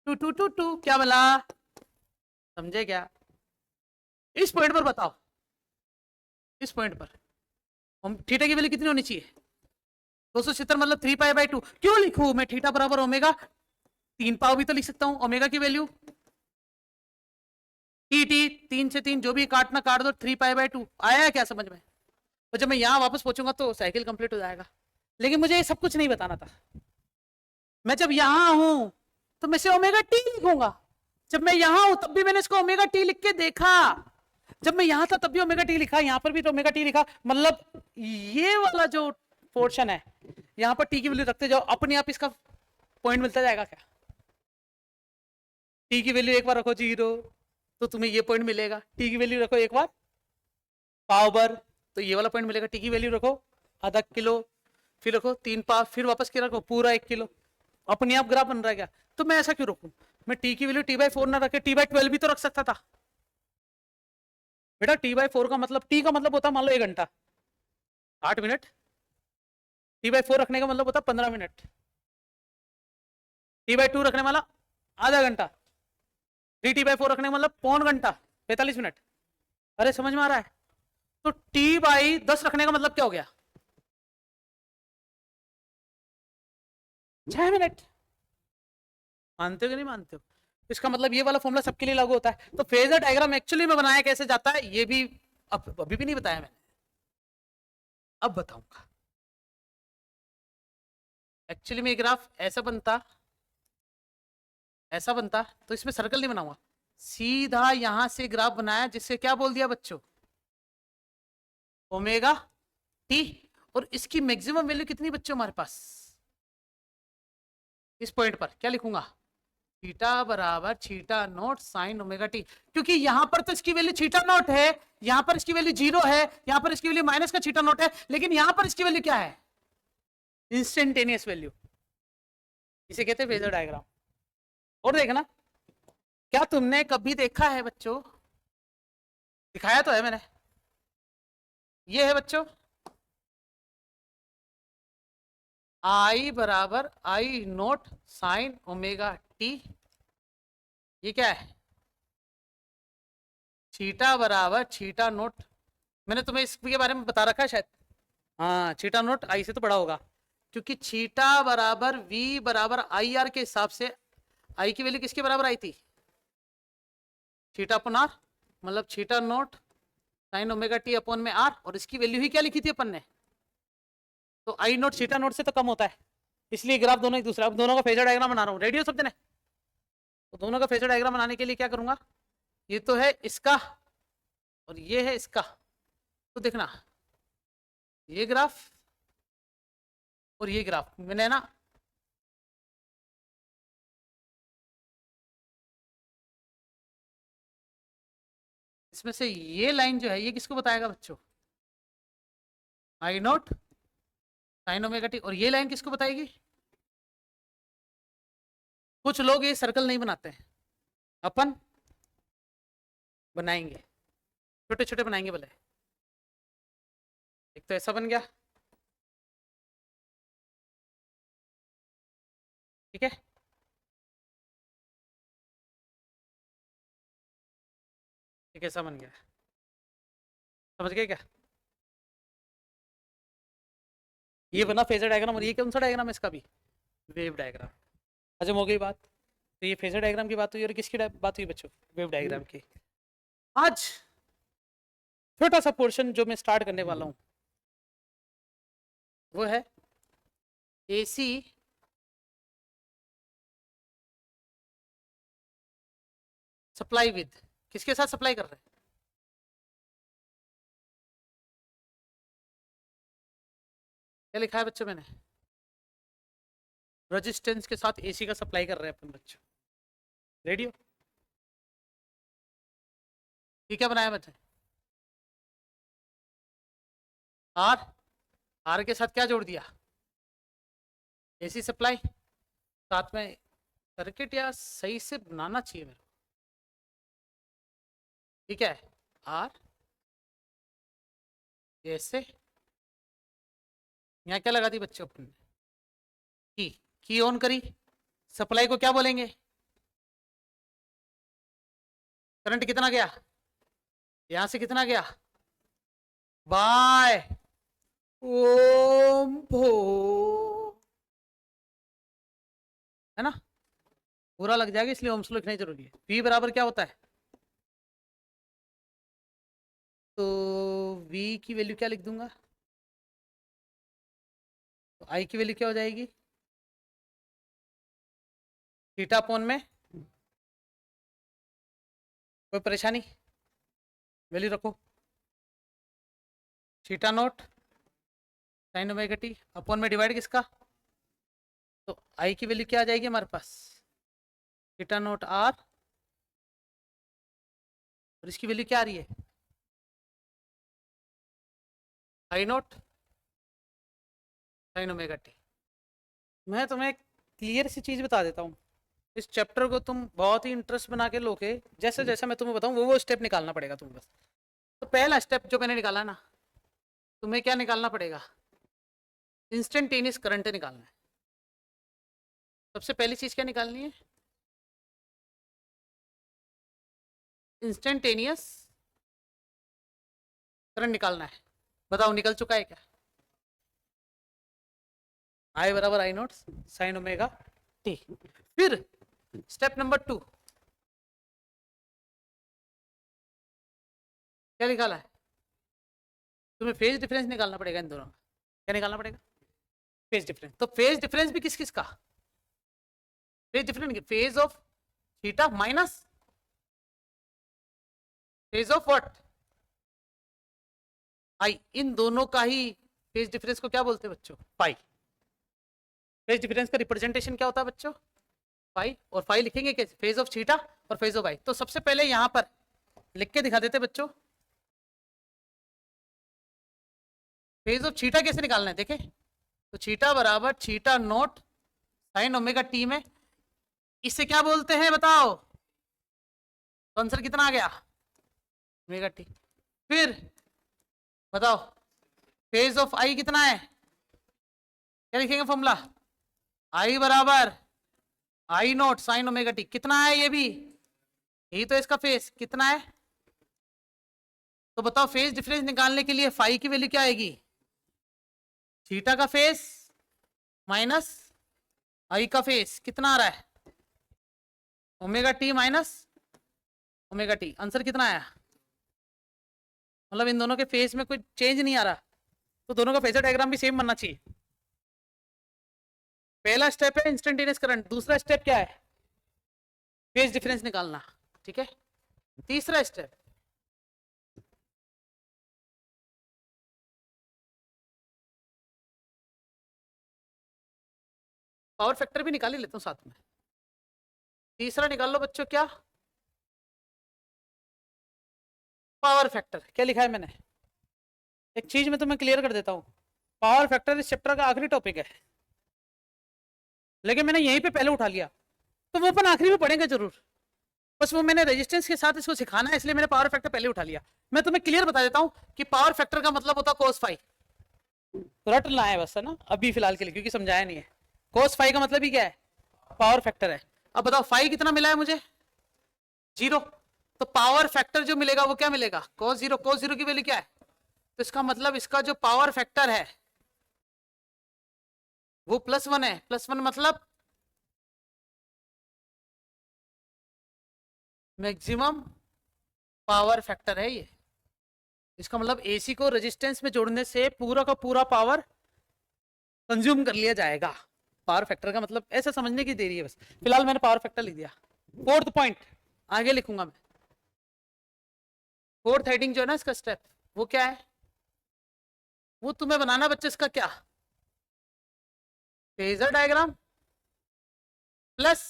[SPEAKER 1] 2 क्या मिला? समझे क्या? इस पॉइंट पर बताओ, इस पॉइंट पर थीटा की वैल्यू कितनी होनी चाहिए? 270 मतलब 3π/2। क्यों लिखूं मैं थीटा बराबर ओमेगा? 3 पाव भी तो लिख सकता हूं। ओमेगा की वैल्यू टी 3 से 3 जो भी काटना काट दो, 3π/2 आया है क्या समझ में? तो जब मैं यहां वापस पहुंचूंगा तो साइकिल कंप्लीट हो जाएगा। लेकिन मुझे ये सब कुछ नहीं बताना था। मैं जब यहां हूं तो मैं से ओमेगा टी लिखूंगा। जब मैं यहां हूं तब भी मैंने इसको ओमेगा टी लिख के देखा। जब मैं यहां था तब भी ओमेगा टी लिखा, यहां पर भी तो ओमेगा टी लिखा। मतलब ये वाला जो पोर्शन है, यहां पर टी की वैल्यू रखते जाओ, अपने आप इसका पॉइंट मिलता जाएगा क्या? टी की वैल्यू एक बार रखो 0 तो तुम्हें ये पॉइंट मिलेगा। टी की वैल्यू रखो एक बार पाव भर तो ये वाला पॉइंट मिलेगा। टी की वैल्यू रखो आधा किलो, फिर रखो 3 पाव, फिर वापस क्या रखो पूरा 1 किलो। अपने आप ग्राफ बन रहा है क्या? तो मैं ऐसा क्यों रखूं? मैं टी की वैल्यू t/4 ना रखे t/12 भी तो रख सकता था। बेटा t/4 का मतलब, टी का मतलब होता मान लो 1 घंटा 8 मिनट, t/4 रखने का मतलब होता 15 मिनट, t/2 रखने वाला आधा घंटा, 3t/4 रखने का मतलब पौन घंटा 45 मिनट। अरे समझ में आ रहा है? तो t/10 रखने का मतलब क्या हो गया? 6 मिनट। मानते हो कि नहीं मानते हो? इसका मतलब ये वाला फॉर्मूला सबके लिए लागू होता है। तो फेजर डायग्राम एक्चुअली में बनाया कैसे जाता है ये भी अभी भी नहीं बताया मैंने, अब बताऊंगा। एक्चुअली में ग्राफ ऐसा बनता, ऐसा बनता तो इसमें सर्कल नहीं बनाऊंगा, सीधा यहां से ग्राफ बनाया, जिससे क्या बोल दिया बच्चों? Omega T. और इसकी मैक्सिमम वैल्यू कितनी बच्चों हमारे पास? इस पॉइंट पर क्या लिखूंगा? थीटा बराबर theta naught sine omega T. क्योंकि यहां पर तो इसकी वैल्यू थीटा नॉट है, यहां पर इसकी वैल्यू 0 है, यहां पर इसकी वैल्यू माइनस का थीटा नॉट है, लेकिन यहां पर इसकी वैल्यू क्या है? Instantaneous value. इसे कहते हैं फेजर डायग्राम। और देखना, क्या तुमने कभी देखा है बच्चों, दिखाया तो है मैंने, ये है बच्चों आई बराबर आई नोट साइन ओमेगा टी। ये क्या है? थीटा बराबर थीटा नोट। मैंने तुम्हें इसके बारे में बता रखा है शायद। हाँ, थीटा नोट आई से तो बड़ा होगा, क्योंकि थीटा बराबर वी बराबर आई आर के हिसाब से आई की वैल्यू किसके बराबर आई थी? थीटा अपन आर, मतलब theta note sine omega T upon में आर, और इसकी वैल्यू ही क्या लिखी थी अपन ने? तो आई नोट थीटा नोट से तो कम होता है, इसलिए ग्राफ दोनों एक दूसरा। अब दोनों का फेजर डायग्राम बना रहा हूँ, रेडी हो सब जने? तो दोनों का फेजर डायग्राम बनाने के लिए क्या करूंगा, ये तो है इसका और ये है इसका। तो देखना, ये ग्राफ और ये ग्राफ मैंने ना इसमें से ये लाइन जो है ये किसको बताएगा बच्चों? आई नोट साइन ओमेगा टी। और ये लाइन किसको बताएगी? कुछ लोग ये सर्कल नहीं बनाते हैं, अपन बनाएंगे। छोटे छोटे बनाएंगे भले। एक तो ऐसा बन गया, ठीक है। एक ऐसा बन गया, समझ गए क्या? ये बना फेजर डायग्राम, और ये कौन सा डायग्राम है इसका भी? Wave diagram. अच्छा हो गई बात। तो ये फेजर डायग्राम की बात हुई, और किसकी बात हुई बच्चों? वेव डायग्राम की। आज छोटा सा पोर्शन जो मैं स्टार्ट करने वाला हूं वो है एसी सप्लाई विद, किसके साथ सप्लाई कर रहे हैं? क्या लिखा है बच्चों मैंने? रेजिस्टेंस के साथ एसी का सप्लाई कर रहे हैं अपन बच्चों। रेडियो। ये क्या बनाया बच्चे? आर। आर के साथ क्या जोड़ दिया? AC supply. साथ में सर्किट या सही से बनाना चाहिए मेरे को, ठीक है। आर जैसे यहाँ क्या लगा दी बच्चों अपन ने? की ऑन करी। सप्लाई को क्या बोलेंगे? करंट कितना गया? यहां से कितना गया? बाय ओम भो, है ना? पूरा लग जाएगा, इसलिए ओम्स लिखना ही जरूरी है। V बराबर क्या होता है? तो V की वैल्यू क्या लिख दूंगा? तो I की वैल्यू क्या हो जाएगी? थीटा अपॉन में, कोई परेशानी? वैल्यू रखो, theta note sine omega T upon में डिवाइड किसका? तो I की वैल्यू क्या आ जाएगी हमारे पास? थीटा नोट R, और इसकी वैल्यू क्या आ रही है? I note sine omega T. मैं तुम्हें क्लियर सी चीज बता देता हूँ, इस चैप्टर को तुम बहुत ही इंटरेस्ट बना के लोगे, जैसे जैसे मैं तुम्हें बताऊँ वो स्टेप निकालना पड़ेगा तुम्हें बस। तो पहला स्टेप जो मैंने निकाला ना, तुम्हें क्या निकालना पड़ेगा? इंस्टेंटेनियस करंट निकालना है। सबसे पहली चीज क्या निकालनी है? इंस्टेंटेनियस करंट निकालना है। बताओ निकल चुका है क्या? I बराबर I note sine omega T. फिर स्टेप नंबर 2 क्या निकाला है? तुम्हें फेज डिफरेंस निकालना पड़ेगा इन दोनों का। क्या निकालना पड़ेगा? Phase difference. तो फेज डिफरेंस भी किस किस का? Phase difference phase of theta minus phase of what? आई। इन दोनों का ही फेज डिफरेंस को क्या बोलते हैं बच्चों? पाई। फेज डिफरेंस का रिप्रेजेंटेशन क्या होता है बच्चों? पाई। और पाई लिखेंगे कैसे? फेज ऑफ थीटा और फेज ऑफ आई। तो सबसे पहले यहां पर लिख के दिखा देते बच्चों, फेज ऑफ थीटा कैसे निकालना है देखे। तो थीटा बराबर theta note sine omega T में, इसे क्या बोलते हैं बताओ? तो आंसर कितना आ गया? Omega T. फिर बताओ फेज ऑफ आई कितना है? क्या लिखेंगे फॉर्मूला? आई बराबर आई नोट साइन ओमेगा टी। कितना है ये भी? यही तो इसका फेज कितना है। तो बताओ फेज डिफरेंस निकालने के लिए फाई की वैल्यू क्या आएगी? थीटा का फेज माइनस आई का फेज कितना आ रहा है? Omega T minus omega T. Answer कितना आया? मतलब इन दोनों के फेज में कोई चेंज नहीं आ रहा, तो दोनों का फेजर डायग्राम भी सेम बनना चाहिए। पहला स्टेप है इंस्टेंटेनियस करंट, दूसरा स्टेप क्या है? फेज डिफरेंस निकालना, ठीक है। तीसरा स्टेप पावर फैक्टर भी निकाल ही लेता हूं साथ में। तीसरा निकाल लो बच्चों, क्या? Power factor. क्या लिखा है मैंने? एक चीज मैं तुम्हें क्लियर कर देता हूं, पावर फैक्टर इस चैप्टर का आखिरी टॉपिक है, लेकिन मैंने यहीं पे पहले उठा लिया, तो वो अपन आखिरी में पढ़ेंगे जरूर। बस वो मैंने रेजिस्टेंस के साथ इसको सिखाना है, इसलिए मैंने पावर फैक्टर पहले उठा लिया। मैं तुम्हें क्लियर बता देता हूं कि पावर फैक्टर का मतलब होता cos फाई, रट ना है बस, है ना, अभी फिलहाल के लिए, क्योंकि समझाया नहीं है। cos फाई का मतलब ही क्या है, पावर फैक्टर है। अब बताओ फाई कितना मिला है मुझे, 0, तो पावर फैक्टर जो मिलेगा वो क्या मिलेगा, cos 0, cos 0 की वैल्यू क्या है, तो इसका मतलब इसका जो पावर फैक्टर है वो +1 है। +1 मतलब मैक्सिमम पावर फैक्टर है ये। इसका मतलब एसी को रेजिस्टेंस में जोड़ने से पूरा का पूरा पावर कंज्यूम कर लिया जाएगा। पावर फैक्टर का मतलब ऐसा समझने की देरी है बस। फिलहाल मैंने पावर फैक्टर लिख दिया। फोर्थ पॉइंट आगे लिखूंगा मैं। फोर्थ हेडिंग जो है ना इसका स्टेप, वो क्या है, वो तुम्हें बनाना बच्चे इसका क्या, phasor diagram plus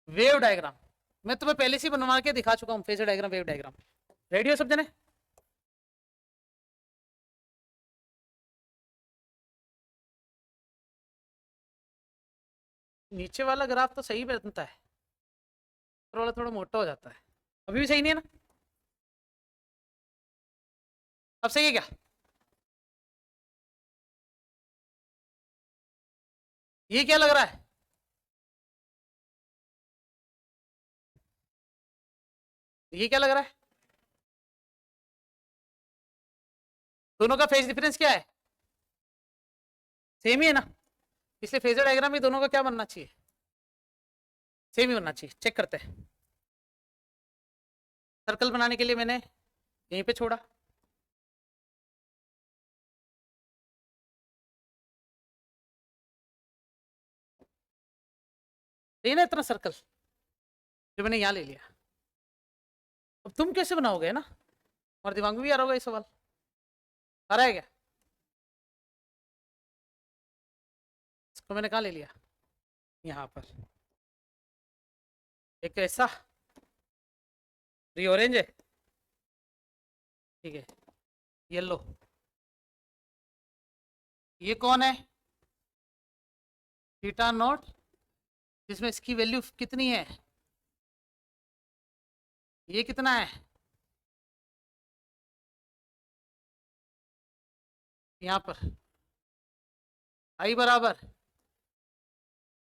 [SPEAKER 1] wave diagram. मैं तुम्हें पहले से बनवा के दिखा चुका हूं, phasor diagram, wave diagram. Ready हो सब जने? नीचे वाला ग्राफ तो सही बनता है, ऊपर वाला थोड़ा मोटा हो जाता है। अभी भी सही नहीं है ना? अब सही है क्या? ये क्या लग रहा है, ये क्या लग रहा है, दोनों का फेज डिफरेंस क्या है, सेम ही है ना, इसलिए फेजर डायग्राम भी दोनों का क्या बनना चाहिए, सेम ही बनना चाहिए। चेक करते हैं। सर्कल बनाने के लिए मैंने यहीं पे छोड़ा, सही ना इतना सर्कल जो मैंने यहाँ ले लिया। अब तुम कैसे बनाओगे ना, और दिमाग में भी आ रहा होगा ये सवाल, आ रहा है क्या? इसको मैंने कहाँ ले लिया, यहाँ पर। एक ऐसा, ये ऑरेंज है, ठीक है, येलो, ये कौन है, थीटा नॉट, जिसमें इसकी वैल्यू कितनी है, ये कितना है, यहाँ पर आई बराबर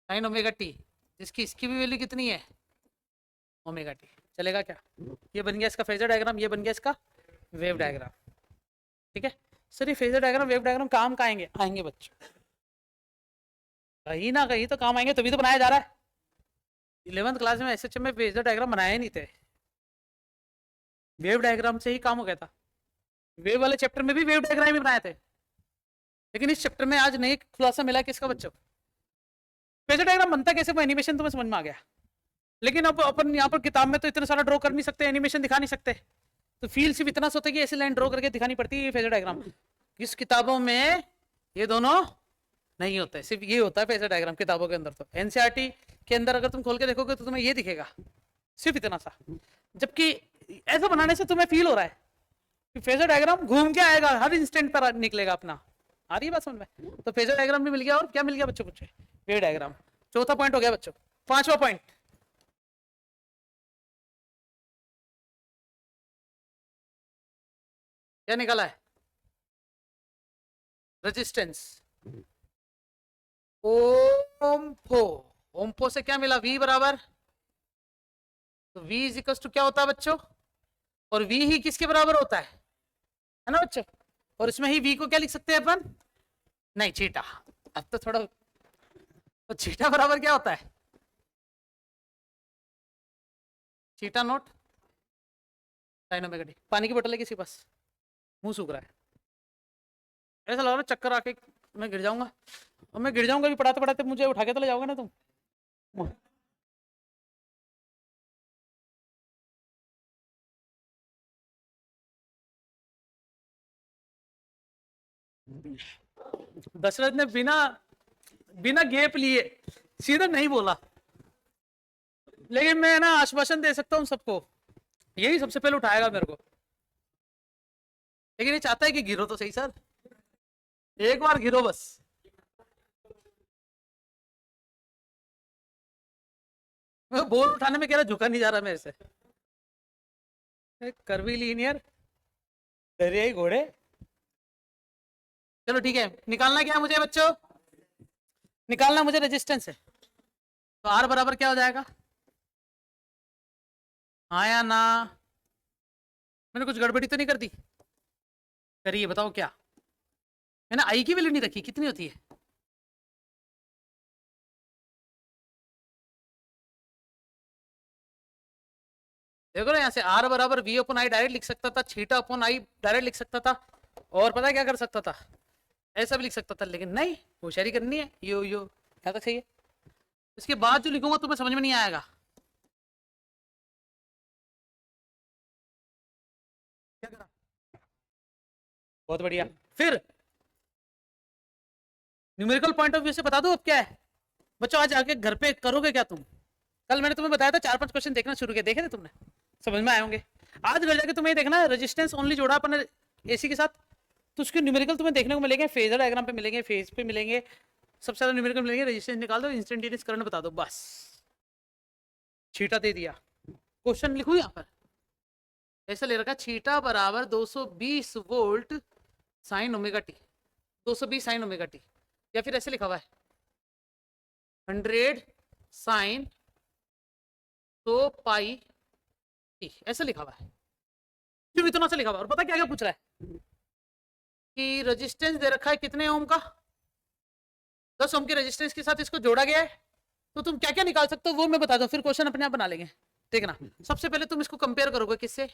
[SPEAKER 1] sin ओमेगा टी, जिसकी इसकी भी वैल्यू कितनी है, ओमेगा टी। चलेगा क्या? ये बन गया इसका फेजर डायग्राम, ये बन गया इसका वेव डायग्राम। ठीक है सर, ये फेजर डायग्राम, वेव डायग्राम काम का आएंगे, आएंगे बच्चों, कहीं ना कहीं तो काम आएंगे, तभी तो बनाया जा रहा है। 11th क्लास में एसएचएम में फेजर डायग्राम बनाए ही नहीं थे, वेव डायग्राम से ही काम हो गया था। वेव वाले चैप्टर में भी वेव डायग्राम ही बनाए थे, लेकिन इस चैप्टर में आज नई खुलासा मिला किसका बच्चों, फेजर डायग्राम बनता कैसे, वो एनिमेशन तुम्हें समझ में आ गया। लेकिन अब अपन यहाँ पर किताब में तो इतना सारा ड्रॉ कर नहीं सकते, एनिमेशन दिखा नहीं सकते, तो फील सिर्फ इतना सा होता है कि ऐसी लाइन ड्रॉ करके दिखानी पड़ती है फेजर डायग्राम। इस किताबों में ये दोनों नहीं होता है, सिर्फ ये होता है फेजर डायग्राम किताबों के अंदर। तो एनसीईआरटी के अंदर अगर तुम खोल के देखोगे तो तुम्हें ये दिखेगा, सिर्फ इतना सा। जबकि ऐसा बनाने से तुम्हें फील हो रहा है कि फेजर डायग्राम घूम के आएगा, हर इंस्टेंट पर निकलेगा अपना। आ रही है बात समझ में? तो फेजर डायग्राम भी मिल गया, और क्या मिल गया बच्चों, पूछे वेव डायग्राम। चौथा पॉइंट हो गया बच्चों। पांचवा पॉइंट, क्या निकाला है, रेजिस्टेंस। ओम्फो, ओम्फो से क्या मिला, V बराबर, तो V इज इक्वल टू क्या होता है बच्चों, और V ही किसके बराबर होता है ना बच्चों, और इसमें ही V को क्या लिख सकते हैं अपन, नहीं चीटा, अब तो थोड़ा, तो चीटा बराबर क्या होता है, चीटा नोट साइन ओमेगा टी। पानी की बोतल है किसी पास, मुंह सूख रहा है, ऐसा लग रहा है चक्कर आके मैं गिर जाऊंगा, और मैं गिर जाऊंगा भी, पढ़ाते पढ़ाते मुझे उठा के तो ले जाओगे ना तुम। दशरथ ने बिना बिना गैप लिए सीधा नहीं बोला, लेकिन मैं ना आश्वासन दे सकता हूं सबको, यही सबसे पहले उठाएगा मेरे को। लेकिन ये चाहता है कि गिरो तो सही सर, एक बार गिरो बस। मैं बोल उठाने में कह रहा, झुका नहीं जा रहा मेरे से। कर्वी लीनियर दरियाई घोड़े। चलो ठीक है, निकालना क्या है मुझे बच्चों? निकालना मुझे रेजिस्टेंस है। तो आर बराबर क्या हो जाएगा? हाँ या ना? मैंने कुछ गड़बड़ी तो नहीं कर दी? करिए, बताओ क्या। मैंने आई की वैल्यू नहीं रखी, कितनी होती है? देखो ना, यहाँ से आर बराबर वी अपन आई डायरेक्ट लिख सकता था, थीटा अपन आई डायरेक्ट लिख सकता था, और पता है क्या कर सकता था? ऐसा भी लिख सकता था, लेकिन नहीं, होशियारी करनी है। यो क्या तक सही है। इसके बाद जो लिखूंगा तुम्हें समझ में नहीं आएगा। क्या करा? बहुत बढ़िया। फिर न्यूमेरिकल पॉइंट ऑफ व्यू से बता दो अब क्या है बच्चों। आज आके घर पे करोगे क्या तुम? कल मैंने तुम्हें बताया था 4-5 क्वेश्चन देखना शुरू किया, देखे थे तुमने? समझ में आए होंगे। आज घर जाके तुम्हें ये देखना है, रेजिस्टेंस ओनली जोड़ा अपन एसी के साथ, तो उसके न्यूमेरिकल तुम्हें देखने को मिलेंगे, फेजर डायग्राम पे मिलेंगे, फेज पे मिलेंगे, सबसे ज्यादा न्यूमेरिकल मिलेंगे। रेजिस्टेंस निकाल दो, इंस्टेंटेनियस करंट बता दो, बस छीटा दे दिया। क्वेश्चन लिखू यहाँ पर, ऐसा ले रखा, छीटा बराबर 220 volt sine omega T, 220 sine omega T, या फिर ऐसे लिखा हुआ है 100 साइन तो पाई टी, ऐसा लिखा हुआ है। क्यों इतना सा लिखा हुआ? और पता क्या क्या पूछ रहा है कि रेजिस्टेंस दे रखा है कितने ओम का, 10 ओम के रेजिस्टेंस के साथ इसको जोड़ा गया है, तो तुम क्या क्या निकाल सकते हो वो मैं बता दूं, फिर क्वेश्चन अपने आप बना लेंगे। देखना, सबसे पहले तुम इसको कंपेयर करोगे किससे?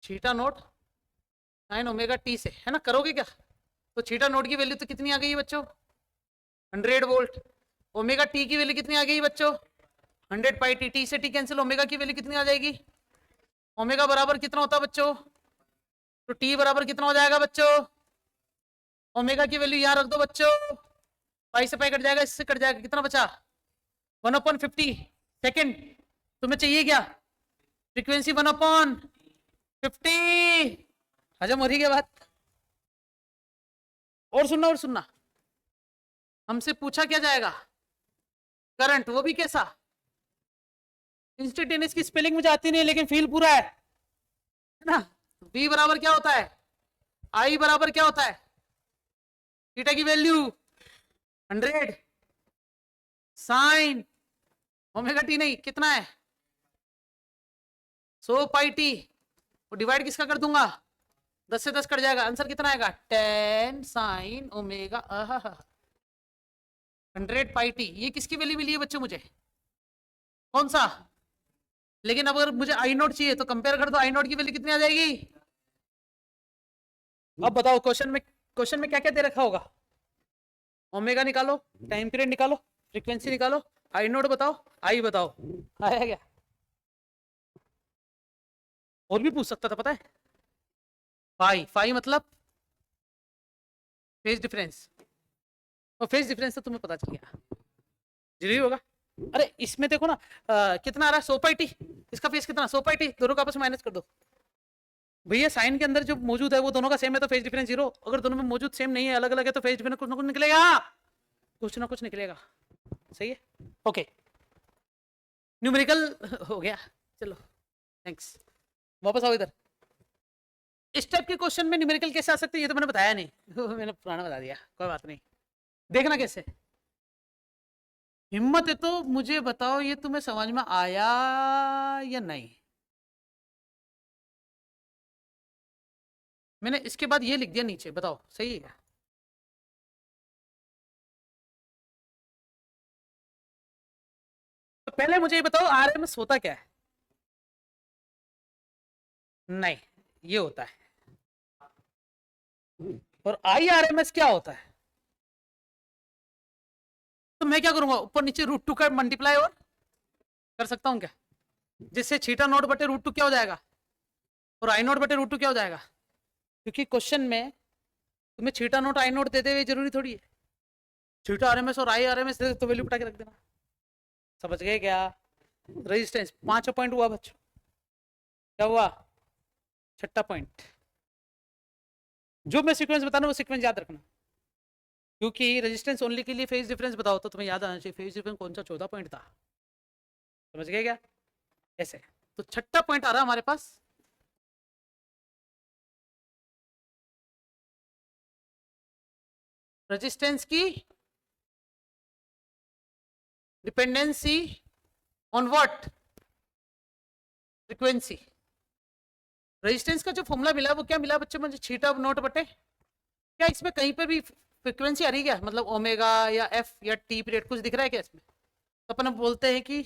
[SPEAKER 1] Theta note sine omega T से, है ना? करोगे क्या? तो थीटा नोट की वैल्यू तो कितनी आ गई है बच्चों? 100 वोल्ट। ओमेगा टी की वैल्यू कितनी आ गई बच्चों? 100 पाई टी। टी से टी कैंसिल, ओमेगा की वैल्यू कितनी आ जाएगी? ओमेगा बराबर कितना होता है बच्चों? तो टी बराबर कितना हो जाएगा बच्चों? ओमेगा की वैल्यू यहां रख दो बच्चों, पाई से पाई कट जाएगा, इससे कट जाएगा, कितना बचा? 1/50 सेकेंड। तुम्हें चाहिए क्या? फ्रीक्वेंसी 1/50। हजम हो रही है बात? और सुनना, हमसे पूछा क्या जाएगा? करंट, वो भी कैसा? इंस्टेंटेनियस की स्पेलिंग मुझे आती नहीं है, लेकिन फील पूरा है ना? V बराबर क्या होता है? I बराबर क्या होता है? थीटा की वैल्यू 100 साइन ओमेगा टी, नहीं कितना है? 100 पाई टी, वो डिवाइड किसका कर दूंगा? 10 से 10 कट जाएगा, आंसर कितना आएगा? 10 साइन ओमेगा 100 पाई टी। ये किसकी वैल्यू मिली है बच्चों मुझे? कौन सा? लेकिन अब अगर मुझे आई नोट चाहिए तो कंपेयर कर दो, आई नोट की वैल्यू कितनी आ जाएगी? अब बताओ क्वेश्चन में क्या क्या दे रखा होगा? ओमेगा निकालो, टाइम पीरियड निकालो, फ्रीक्वेंसी निकालो, आई नोट बताओ, आई बताओ, आया क्या? और भी पूछ सकता था पता है। फाई मतलब फेज डिफरेंस, और फेज डिफरेंस तो तुम्हें पता चल गया, जरूरी होगा। अरे इसमें देखो ना, कितना आ रहा है? 100 पाई टी, इसका फेज कितना? 100 पाई टी, दोनों का आपस में माइनस कर दो भैया। साइन के अंदर जो मौजूद है वो दोनों का सेम है, तो फेज डिफरेंस 0। अगर दोनों में मौजूद सेम नहीं है, अलग अलग है, तो फेज डिफरेंस कुछ ना कुछ निकलेगा, कुछ ना कुछ निकलेगा। सही है, ओके। न्यूमेरिकल हो गया, चलो थैंक्स। वापस आओ इधर। इस टाइप के क्वेश्चन में न्यूमेरिकल कैसे आ सकते हैं ये तो मैंने बताया नहीं मैंने पुराना बता दिया, कोई बात नहीं। देखना कैसे, हिम्मत है तो मुझे बताओ ये तुम्हें समझ में आया या नहीं? मैंने इसके बाद ये लिख दिया नीचे, बताओ सही है क्या? तो पहले मुझे ये बताओ आरएमएस होता क्या है? नहीं, ये होता है। और आईआरएमएस क्या होता है? तो मैं क्या करूंगा, ऊपर नीचे √2 का मल्टीप्लाई और कर सकता हूं क्या, जिससे थीटा नॉट बटे √2 क्या हो जाएगा, और आई नॉट बटे √2 क्या हो जाएगा? क्योंकि क्वेश्चन में तुम्हें थीटा नॉट आई नॉट देते हुए जरूरी थोड़ी है, थीटा आरएमएस और आई आरएमएस दे तो वैल्यू पटा के रख देना। समझ गए क्या? रेजिस्टेंस 5 पॉइंट हुआ बच्चों, क्या हुआ? 6 पॉइंट। जो मैं सीक्वेंस बता रहा हूँ वो सीक्वेंस याद रखना, क्योंकि रेजिस्टेंस ओनली के लिए फेज डिफरेंस बताओ तो तुम्हें याद आना चाहिए फेज डिफरेंस कौन सा, 14 पॉइंट था। समझ गए क्या? ऐसे तो छठा पॉइंट आ रहा है हमारे पास, रेजिस्टेंस की dependency on what, frequency. Resistance का जो फॉर्मूला मिला वो क्या मिला बच्चों मुझे, थीटा नॉट बटे, क्या इसमें कहीं पे भी फ्रीक्वेंसी आ रही है क्या, मतलब ओमेगा या एफ या टी पीरियड कुछ दिख रहा है क्या इसमें? तो अपन बोलते हैं कि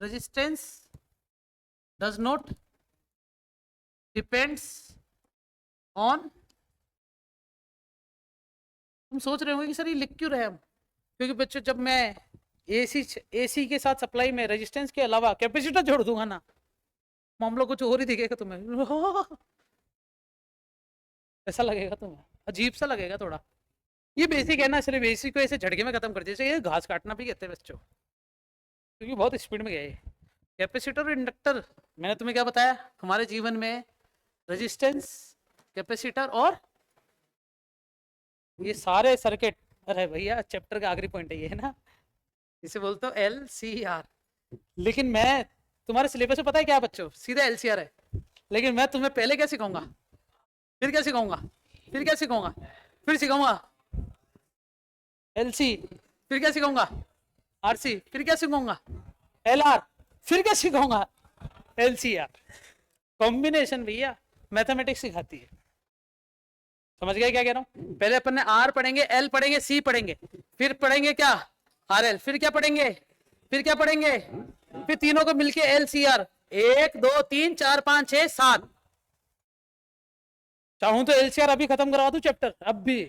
[SPEAKER 1] resistance does not depends on, तुम सोच रहे होंगे कि सर ये लिख क्यों रहे हम, क्योंकि बच्चों जब मैं एसी के साथ सप्लाई में रेजिस्टेंस के अलावा कैपेसिटर जोड़ दूंगा ना, मामला कुछ और ही दिखेगा तुम्हें ऐसा लगेगा तुम्हें, अजीब सा लगेगा थोड़ा। ये बेसिक है ना, सिर्फ बेसिक को ऐसे झटके में खत्म कर दिया, जैसे ये घास काटना भी कहते हैं बच्चों, क्योंकि बहुत स्पीड में गया ये। कैपेसिटर और इंडक्टर, मैंने तुम्हें क्या बताया, हमारे जीवन में रेजिस्टेंस, कैपेसिटर और ये सारे सर्किट, अरे भैया चैप्टर का आखिरी पॉइंट है ये, है ना, इसे बोलते हो LCR। लेकिन मैं, तुम्हारे सिलेबस में पता है क्या बच्चों, सीधा LCR है, लेकिन मैं तुम्हें पहले क्या सिखाऊंगा, फिर क्या सिखाऊंगा, फिर क्या सिखाऊंगा, फिर सिखाऊंगा LC, फिर क्या सिखाऊंगा RC, फिर क्या सिखाऊंगा LR, फिर क्या सिखाऊंगा LCR। कॉम्बिनेशन भैया मैथमेटिक्स सिखाती है, समझ गए क्या कह रहा हूं? पहले अपन ने R पढ़ेंगे, L पढ़ेंगे, C पढ़ेंगे, फिर पढ़ेंगे क्या RL, फिर क्या पढ़ेंगे, फिर क्या पढ़ेंगे, फिर तीनों को मिलके LCR, 1 2 3 4 5 6 7। चाहूं तो LCR अभी खत्म करवा दूं चैप्टर, अब भी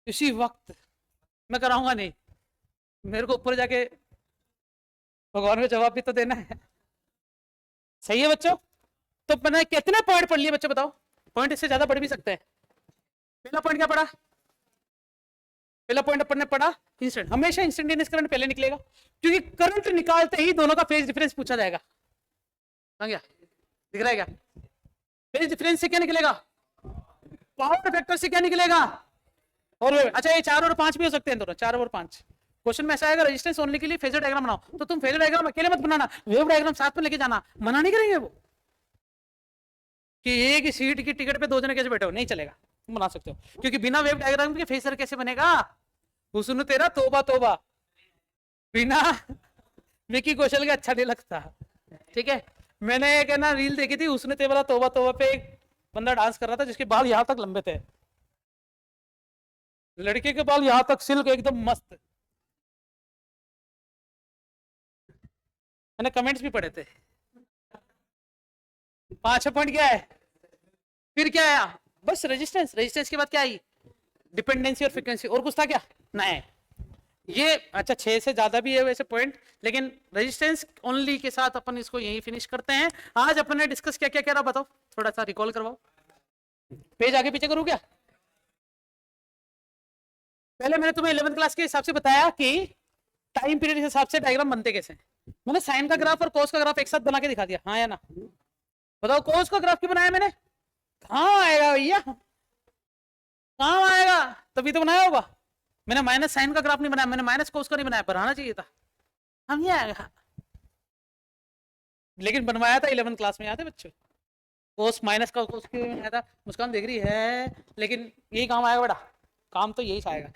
[SPEAKER 1] इसी वक्त, मैं कराऊंगा नहीं, मेरे को ऊपर जाके भगवान को जवाब भी तो देना है। सही है बच्चों? तो मैंने कितने पॉइंट पढ़ लिए बच्चों बताओ, पॉइंट इससे ज्यादा पढ़ भी सकते हैं। पहला पॉइंट क्या पढ़ा, पहला पॉइंट अपन ने पढ़ा इंस्टेंट, हमेशा इंस्टेंटेनियस करंट पहले निकलेगा, क्योंकि करंट निकालते ही दोनों का फेज डिफरेंस पूछा जाएगा। क्या दिख रहा है क्या, फेज डिफरेंस से क्या निकलेगा, पावर फैक्टर से क्या निकलेगा, और अच्छा ये 4 और 5 भी हो सकते हैं दोनों, 4 और 5। क्वेश्चन में ऐसा आएगा रेजिस्टेंस ओनली के लिए फेजर डायग्राम बनाओ, तो तुम फेजर डायग्राम अकेले मत बनाना, वेव डायग्राम साथ में लेके जाना, मना नहीं करेंगे वो कि एक ही सीट की टिकट पे 2 जने कैसे बैठे हो, नहीं चलेगा, तुम बना सकते हो, क्योंकि बिना वेव डायग्राम के फेजर कैसे बनेगा, हुस्न तेरा तोबा तोबा, बिना विकी कौशल का अच्छा नहीं लगता। ठीक है, मैंने एक ना रील देखी थी, हुस्न तेरा तोबा तोबा पे एक बंदा डांस कर रहा था जिसके बाल यहां तक लंबे थे, लड़के के बाल यहां तक सिल्क एकदम मस्त, मैंने कमेंट्स भी पढ़े थे। 5 पॉइंट क्या है, फिर क्या आया, बस रेजिस्टेंस, रेजिस्टेंस के बाद क्या आई, डिपेंडेंसी और फ्रीक्वेंसी, और कुछ था क्या, नहीं ये, अच्छा 6 से ज्यादा भी है वैसे पॉइंट, लेकिन रेजिस्टेंस ओनली के साथ अपन इसको यही फिनिश करते हैं। आज अपन ने डिस्कस क्या क्या करा बताओ, थोड़ा सा रिकॉल करवाओ, पेज आगे पीछे करूं क्या। पहले मैंने तुम्हें 11th क्लास के हिसाब से बताया कि टाइम पीरियड के हिसाब से डायग्राम बनते कैसे, मैंने साइन का ग्राफ और कोस का ग्राफ एक साथ बना के दिखा दिया, हाँ या ना, बताओ कोस का ग्राफ क्यों बनाया मैंने, कहाँ आएगा भैया, कहाँ आएगा, तभी तो बनाया होगा। मैंने माइनस साइन का ग्राफ नहीं बनाया, मैंने माइनस कोस का नहीं बनाया, बनाना चाहिए था, हम ये आएगा, लेकिन बनवाया था 11th क्लास में, याद है बच्चों, कोस माइनस का कोस क्यों आया था, मुस्कान देख रही है, लेकिन यही काम आएगा बेटा, काम तो यही आएगा,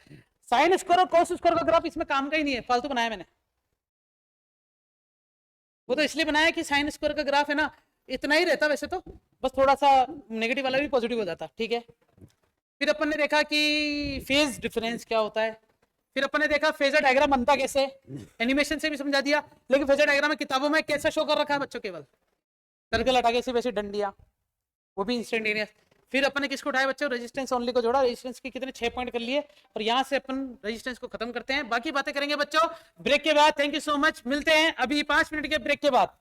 [SPEAKER 1] साइन स्क्वायर और कोस स्क्वायर का ग्राफ इसमें काम का ही नहीं है, फालतू बनाया मैंने, वो तो इसलिए बनाया कि साइन स्क्वायर का ग्राफ है ना इतना ही रहता वैसे तो, बस थोड़ा सा नेगेटिव वाला भी पॉजिटिव हो जाता, ठीक है। फिर अपन ने देखा कि फेज डिफरेंस क्या होता है, फिर अपन ने देखा फेजर डायग्राम बनता कैसे, एनिमेशन से भी समझा दिया, लेकिन फेजर डायग्राम में किताबों में कैसे शो कर रखा है बच्चों, केवल सर्कल हटा के सिर्फ ऐसे डंडिया, वो भी इंस्टेंटेनियस। फिर अपन ने किसको उठाया बच्चों, रेजिस्टेंस ओनली को जोड़ा, रेजिस्टेंस के कितने 6 पॉइंट कर लिए, और यहाँ से अपन रेजिस्टेंस को खत्म करते हैं, बाकी बातें करेंगे बच्चों ब्रेक के बाद। थैंक यू सो मच, मिलते हैं अभी 5 मिनट के ब्रेक के बाद।